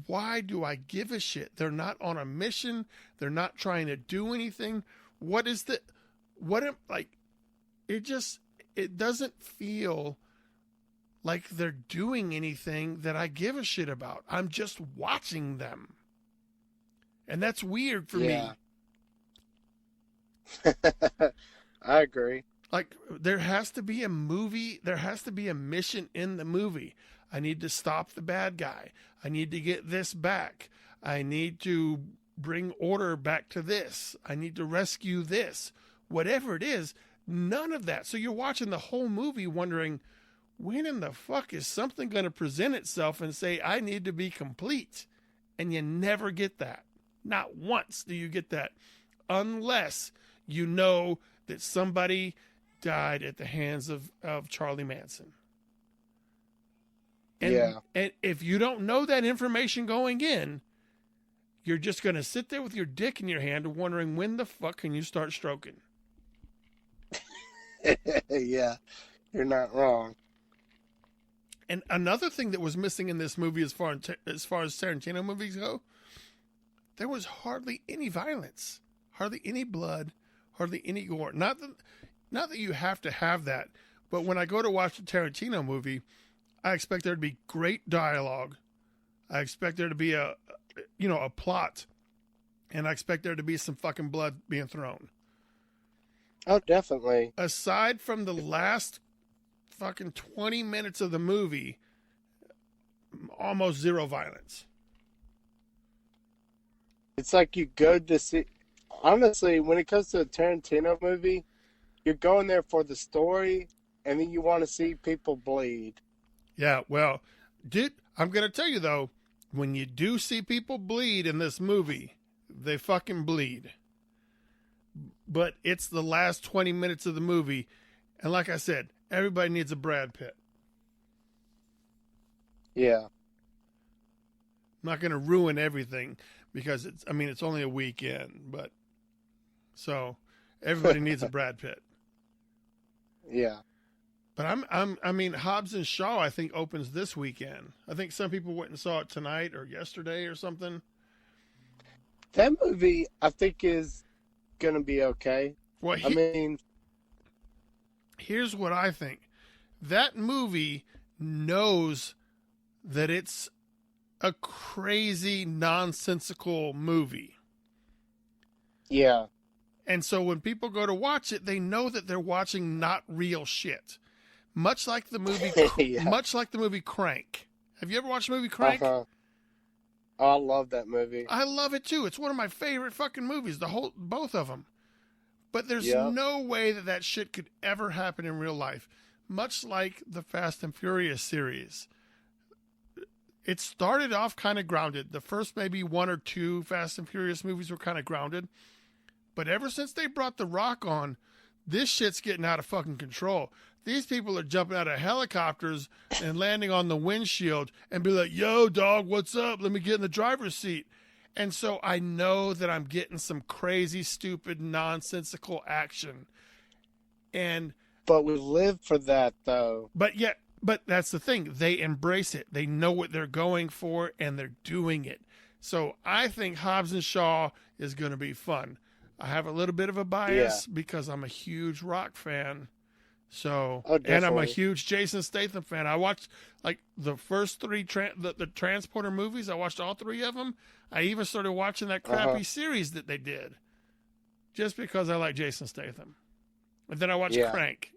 why do I give a shit? They're not on a mission. They're not trying to do anything. It doesn't feel like they're doing anything that I give a shit about. I'm just watching them. And that's weird for me. I agree. Like, there has to be a movie. There has to be a mission in the movie. I need to stop the bad guy. I need to get this back. I need to bring order back to this. I need to rescue this. Whatever it is, none of that. So you're watching the whole movie wondering, when in the fuck is something going to present itself and say, I need to be complete? And you never get that. Not once do you get that. Unless you know that somebody died at the hands of Charlie Manson. And if you don't know that information going in, you're just going to sit there with your dick in your hand wondering, when the fuck can you start stroking? Yeah, you're not wrong. And another thing that was missing in this movie, as far as Tarantino movies go, there was hardly any violence, hardly any blood, hardly any gore. Not that you have to have that, but when I go to watch a Tarantino movie, I expect there to be great dialogue. I expect there to be a plot, and I expect there to be some fucking blood being thrown. Oh, definitely. Aside from the last fucking 20 minutes of the movie, almost zero violence. It's like you go to see... Honestly, when it comes to a Tarantino movie, you're going there for the story, and then you want to see people bleed. Yeah, well, dude, I'm going to tell you, though, when you do see people bleed in this movie, they fucking bleed. But it's the last 20 minutes of the movie, and like I said, everybody needs a Brad Pitt. Yeah. I'm not going to ruin everything because it's only a weekend, but so everybody needs a Brad Pitt. Yeah. But Hobbs and Shaw, I think, opens this weekend. I think some people went and saw it tonight or yesterday or something. That movie, I think, is going to be okay. Well, here's what I think. That movie knows that it's a crazy, nonsensical movie. Yeah. And so when people go to watch it, they know that they're watching not real shit. Much like the movie, much like the movie Crank. Have you ever watched the movie Crank? Oh, I love that movie. I love it too. It's one of my favorite fucking movies. Both of them. But there's no way that shit could ever happen in real life. Much like the Fast and Furious series. It started off kind of grounded. The first maybe 1 or 2 Fast and Furious movies were kind of grounded. But ever since they brought The Rock on, this shit's getting out of fucking control. These people are jumping out of helicopters and landing on the windshield and be like, yo, dog, what's up? Let me get in the driver's seat. And so I know that I'm getting some crazy, stupid, nonsensical action. But we live for that, though. But that's the thing. They embrace it. They know what they're going for, and they're doing it. So I think Hobbs and Shaw is going to be fun. I have a little bit of a bias because I'm a huge Rock fan. So, and I'm a huge Jason Statham fan. I watched like the first 3 the Transporter movies. I watched all 3 of them. I even started watching that crappy series that they did just because I like Jason Statham. And then I watched Crank,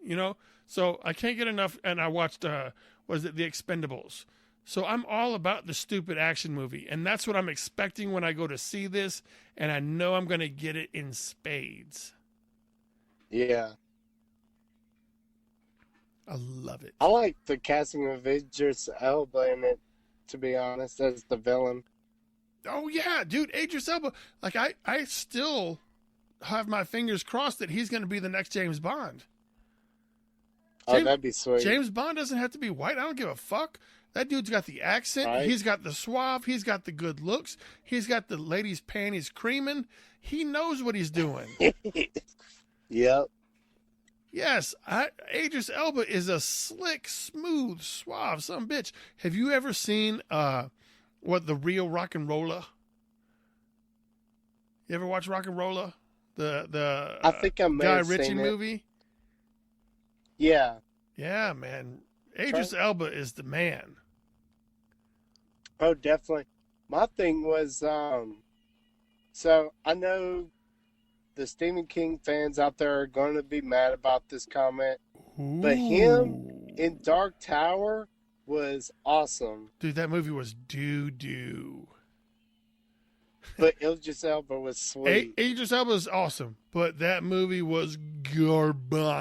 So I can't get enough. And I watched, The Expendables. So I'm all about the stupid action movie. And that's what I'm expecting when I go to see this. And I know I'm going to get it in spades. Yeah. I love it. I like the casting of Idris Elba in it, to be honest, as the villain. Oh, yeah, dude. Idris Elba. Like, I still have my fingers crossed that he's going to be the next James Bond. That'd be sweet. James Bond doesn't have to be white. I don't give a fuck. That dude's got the accent. Right. He's got the suave. He's got the good looks. He's got the ladies' panties creaming. He knows what he's doing. Yep. Yes, Idris Elba is a slick, smooth, suave son of a bitch. Have you ever seen the real Rock and Roller? You ever watch Rock and Roller? The I think I may Guy have Ritchie seen it. movie? Yeah. Yeah, man. Idris Elba is the man. Oh, definitely. My thing was, so I know the Stephen King fans out there are going to be mad about this comment, but him in Dark Tower was awesome. Dude, that movie was doo-doo. But Idris Elba was sweet. Idris Elba is awesome, but that movie was garbanzo.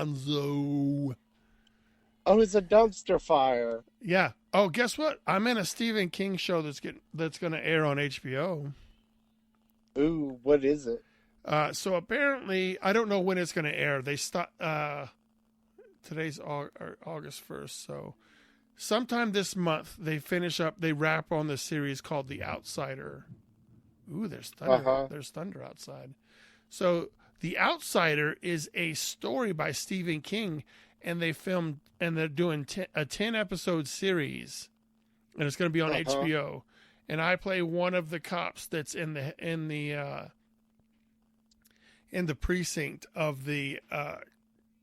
Oh, it's a dumpster fire. Yeah. Oh, guess what? I'm in a Stephen King show that's going to air on HBO. Ooh, what is it? So apparently, I don't know when it's going to air. They start. Today's August 1st, so sometime this month they wrap on the series called The Outsider. Ooh, there's thunder. There's thunder outside. So The Outsider is a story by Stephen King, and they're doing a 10-episode series, and it's going to be on HBO. And I play one of the cops that's in the precinct of the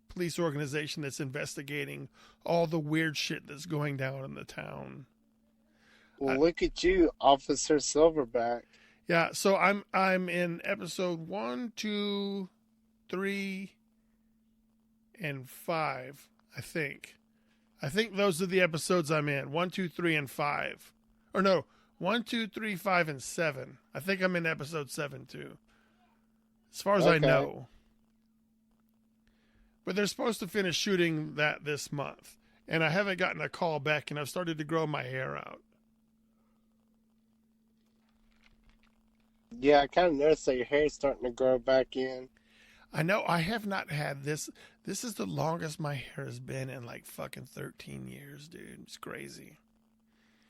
police organization that's investigating all the weird shit that's going down in the town. Well, look at you, Officer Silverback. Yeah, so I'm in episode 1, 2, 3, and 5, I think. I think those are the episodes I'm in. 1, 2, 3, and 5. Or no, 1, 2, 3, 5, and 7. I think I'm in episode 7 too. As far as I know. But they're supposed to finish shooting that this month. And I haven't gotten a call back, and I've started to grow my hair out. Yeah, I kind of noticed that your hair's starting to grow back in. I know. I have not had this. This is the longest my hair has been in like fucking 13 years, dude. It's crazy.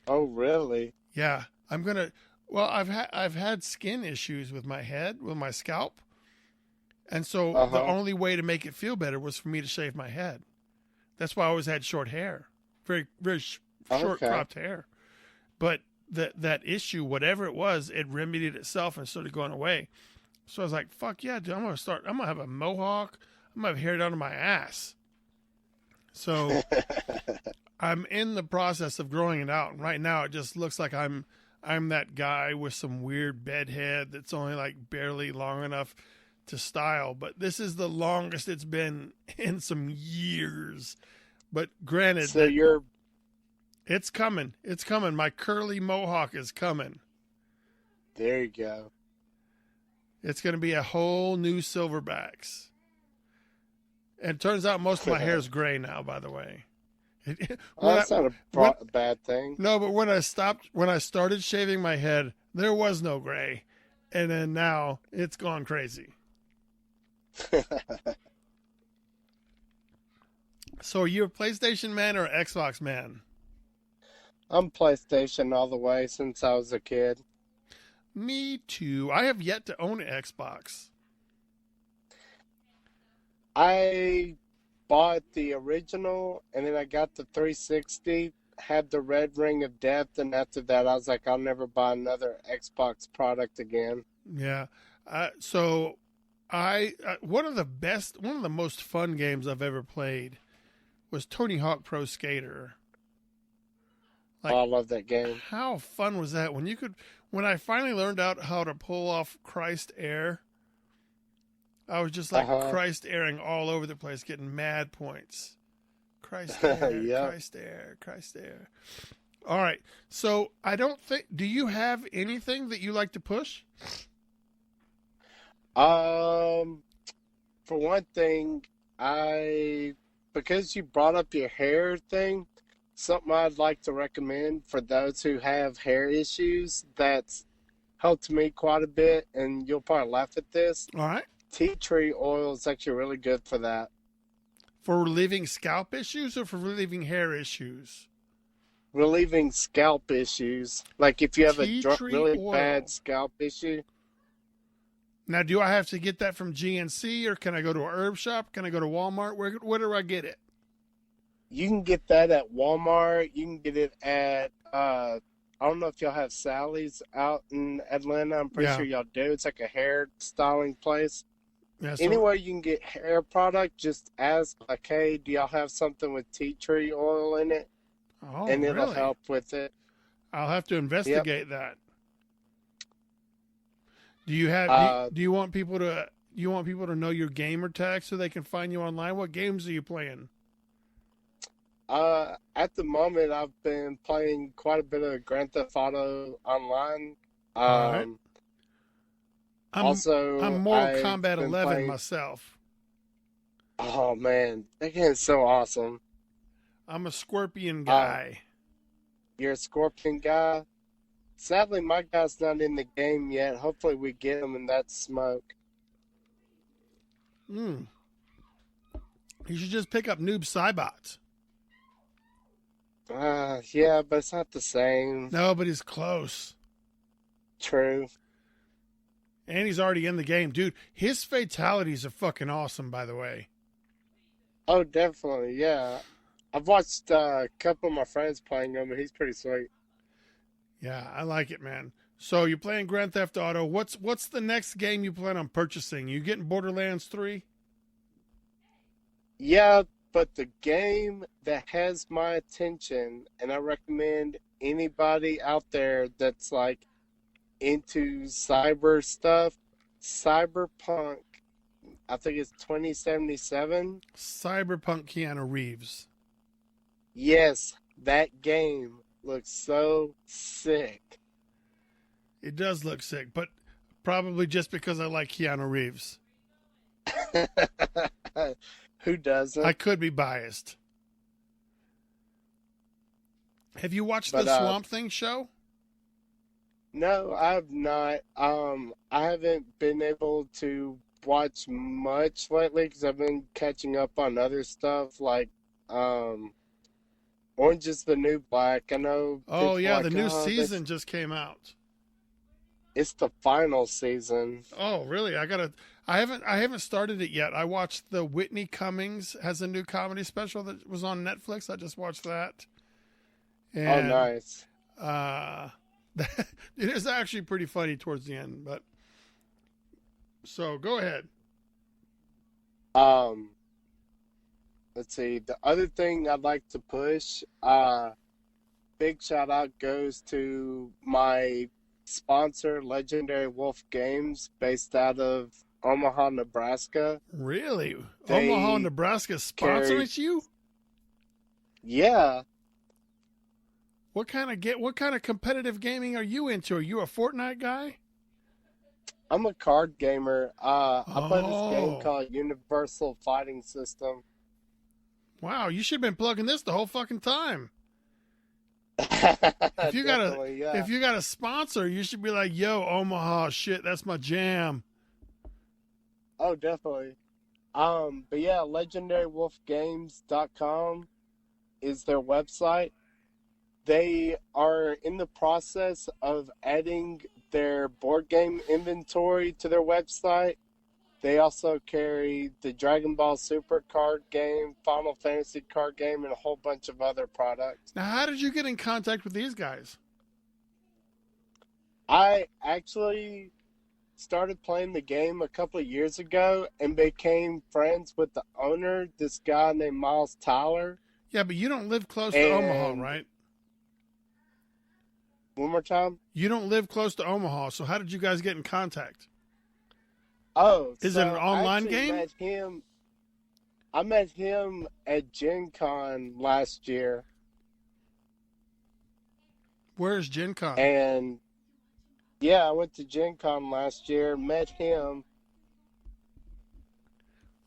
Oh, really? Yeah, I'm gonna. Well, I've had skin issues with my head, with my scalp, and so the Uh-huh. only way to make it feel better was for me to shave my head. That's why I always had short hair, very short Okay. cropped hair. But that issue, whatever it was, it remedied itself and started going away. So I was like, "Fuck yeah, dude! I'm gonna start. I'm gonna have a mohawk. I'm gonna have hair down to my ass." So I'm in the process of growing it out. And right now, it just looks like I'm that guy with some weird bedhead that's only like barely long enough to style. But this is the longest it's been in some years. But granted, So that you're it's coming. It's coming. My curly mohawk is coming. there you go. It's going to be a whole new silverbacks. And it turns out most of my hair is gray now, by the way. Well, when I, that's not when, a bad thing. no, but when I started shaving my head, there was no gray. And then now it's gone crazy. So are you a PlayStation man or an Xbox man? I'm PlayStation all the way since I was a kid. Me too. I have yet to own an Xbox. I bought the original and then I got the 360, had the red ring of death, and after that I was like, I'll never buy another Xbox product again. Yeah. So one of the most fun games I've ever played was Tony Hawk Pro Skater. Oh, Like, I love that game. how fun was that when I finally learned out how to pull off Christ Air, I was just like Uh-huh. Christ airing all over the place, getting mad points. Christ Air, Yep. Christ Air, Christ Air. All right. So I don't think, do you have anything that you like to push? Um, for one thing, because you brought up your hair thing, something I'd like to recommend for those who have hair issues that's helped me quite a bit, and you'll probably laugh at this. All right. Tea tree oil is actually really good for that. For relieving scalp issues or for relieving hair issues? Relieving scalp issues. Like if you have a Tea tree really oil. bad scalp issue, Now, do I have to get that from GNC or can I go to a herb shop? Can I go to Walmart? Where do I get it? you can get that at Walmart. You can get it at, I don't know if y'all have Sally's out in Atlanta. I'm pretty Yeah. sure y'all do. It's like a hair styling place. Yeah, Anywhere you can get hair product, just ask, like, hey, do y'all have something with tea tree oil in it? oh, And it'll really? help with it. I'll have to investigate that. Do you have? Uh, Do you want people to? You want people to know your gamer tag so they can find you online? What games are you playing? At the moment, I've been playing quite a bit of Grand Theft Auto online. All right. Um, I'm also, I'm Mortal I've Kombat been 11 playing. myself. Oh man, that game's so awesome. I'm a Scorpion Uh, guy. you're a Scorpion guy. Sadly, my guy's not in the game yet. Hopefully, we get him in that smoke. You should just pick up Noob Saibot. Yeah, but it's not the same. No, but he's close. True. And he's already in the game. Dude, his fatalities are fucking awesome, by the way. Oh, definitely. Yeah, I've watched a couple of my friends playing him, and he's pretty sweet. Yeah, I like it, man. So you're playing Grand Theft Auto. What's the next game you plan on purchasing? You getting Borderlands 3? Yeah, but the game that has my attention, and I recommend anybody out there that's like into cyber stuff, Cyberpunk, I think it's 2077. Cyberpunk Keanu Reeves. Yes, that game looks so sick. It does look sick, but probably just because I like Keanu Reeves. Who I doesn't? could be biased. Have you watched the But Swamp Thing show? no, I've not. I haven't been able to watch much lately because I've been catching up on other stuff like Orange is the New Black. I know Oh people yeah, like, the new oh, season just came out. it's the final season. Oh really? I haven't started it yet. I watched the Whitney Cummings has a new comedy special that was on Netflix. I just watched that. Oh, And nice. uh it is actually pretty funny towards the end, but so go ahead. Um, let's see. The other thing I'd like to push, big shout out goes to my sponsor, Legendary Wolf Games, based out of Omaha, Nebraska. Really? They Omaha, Nebraska carry, sponsoring you? yeah, What kind of competitive gaming are you into? Are you a Fortnite guy? I'm a card gamer. I play this game Oh. called Universal Fighting System. Wow, you should have been plugging this the whole fucking time. If you got a Definitely, yeah. if you got a sponsor, you should be like, "Yo, Omaha, shit, that's my jam." Oh, definitely. But yeah, legendarywolfgames.com is their website. They are in the process of adding their board game inventory to their website. They also carry the Dragon Ball Super card game, Final Fantasy card game, and a whole bunch of other products. Now, how did you get in contact with these guys? I actually started playing the game a couple of years ago and became friends with the owner, this guy named Miles Tyler. Yeah, but you don't live close to Omaha, And right? one more time. You don't live close to Omaha, so how did you guys get in contact? Oh, Is it an so I online actually game? met him. I met him at Gen Con last year, Where's Gen Con? and yeah, I went to Gen Con last year, met him,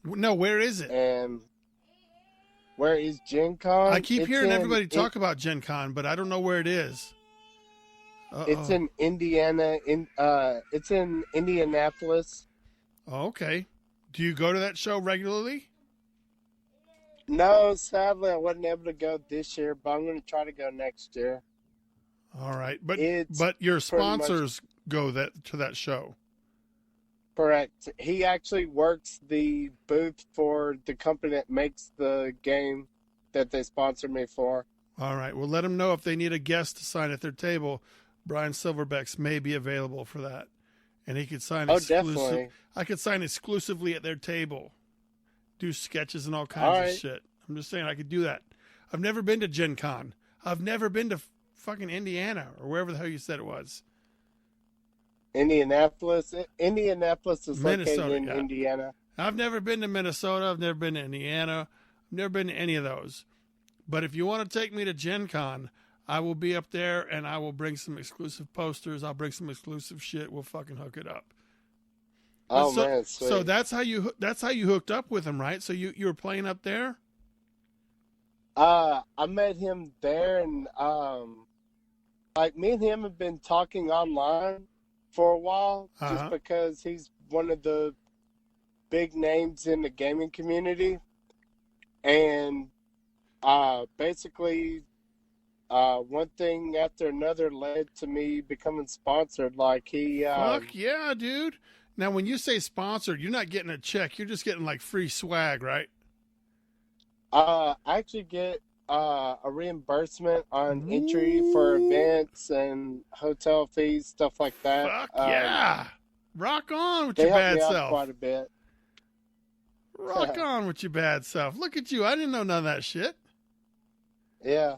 No, where is it? and where is Gen Con? I keep It's hearing in everybody talk about Gen Con, but I don't know where it is. it's Uh-oh. in Indiana. It's in Indianapolis. Oh, okay. Do you go to that show regularly? No, sadly, I wasn't able to go this year, but I'm going to try to go next year. All right, but It's your pretty much sponsors go to that show. correct. He actually works the booth for the company that makes the game that they sponsor me for. All right, well, let them know if they need a guest to sign at their table. Bryan SilverBax may be available for that, and he could sign Oh, exclusive. definitely. I could sign exclusively at their table, do sketches and all All kinds of right. shit. I'm just saying I could do that. I've never been to Gen Con. I've never been to fucking Indiana or wherever the hell you said it was. Indianapolis. Indianapolis is located Minnesota, in yeah. Indiana. I've never been to Minnesota. I've never been to Indiana. I've never been to any of those. But if you want to take me to Gen Con, I will be up there and I will bring some exclusive posters. I'll bring some exclusive shit. We'll fucking hook it up. But Oh man, sweet. so that's how you hooked up with him, right? So you were playing up there? I met him there, and like me and him have been talking online for a while, just Uh-huh. because he's one of the big names in the gaming community, and basically, one thing after another led to me becoming sponsored. Like he, Fuck yeah, dude. Now when you say sponsored, you're not getting a check. You're just getting like free swag, right? I actually get a reimbursement on entry for events and hotel fees, stuff like that. Fuck yeah. Rock on with They your help bad me out self. quite a bit. Rock on with your bad self. Look at you. I didn't know none of that shit. Yeah.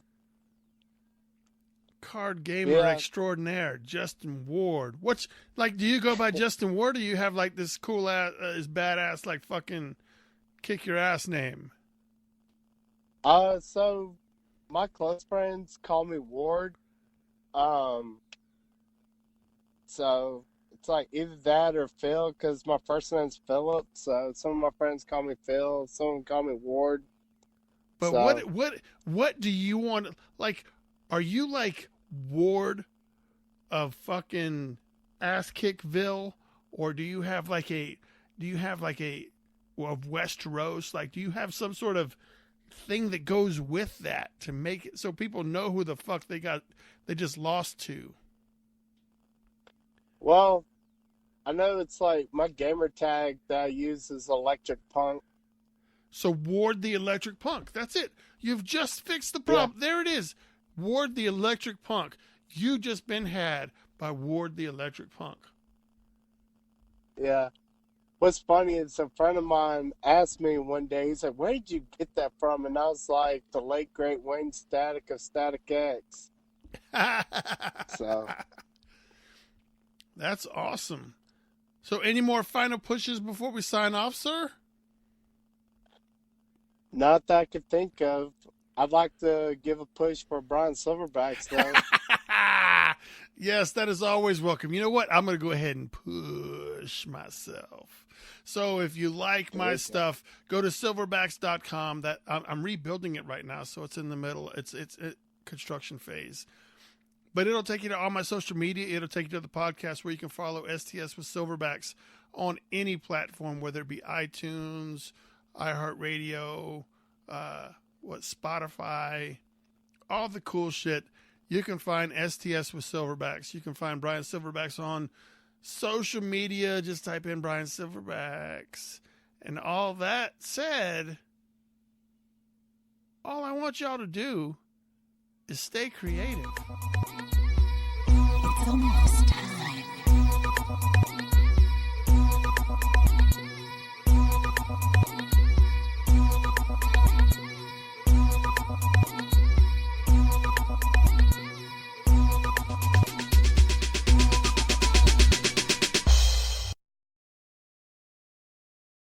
Card gamer Yeah. extraordinaire, Justin Ward. What's like? Do you go by Justin Ward, or you have like this cool ass, this badass, like fucking kick your ass name? So my close friends call me Ward. So it's like either that or Phil, because my first name's Philip. So some of my friends call me Phil, some of them call me Ward. But So what do you want? Like, are you like Ward of fucking Ass Kickville, or do you have like a of Westeros? Like, do you have some sort of thing that goes with that to make it so people know who the fuck they just lost to? Well, I know it's like my gamer tag that I use is Electric Punk. So Ward the Electric Punk. That's it. You've just fixed the problem. Yeah. There it is. Ward the Electric Punk. You just been had by Ward the Electric Punk. Yeah. What's funny is a friend of mine asked me one day, he's like, where did you get that from? And I was like, the late great Wayne Static of Static X. So that's awesome. So any more final pushes before we sign off, sir? Not that I could think of. I'd like to give a push for Bryan SilverBax, though. Yes, that is always welcome. You know what? I'm going to go ahead and push myself. So if you like my stuff, go to silverbax.com. That I'm rebuilding it right now, so it's in the middle. It's construction phase. But it'll take you to all my social media. It'll take you to the podcast where you can follow STS with Silverbacks on any platform, whether it be iTunes, iHeartRadio, Spotify, all the cool shit. You can find STS with Silverbacks. You can find Bryan SilverBax on social media. Just type in Bryan SilverBax. And all that said, all I want y'all to do is stay creative. It's only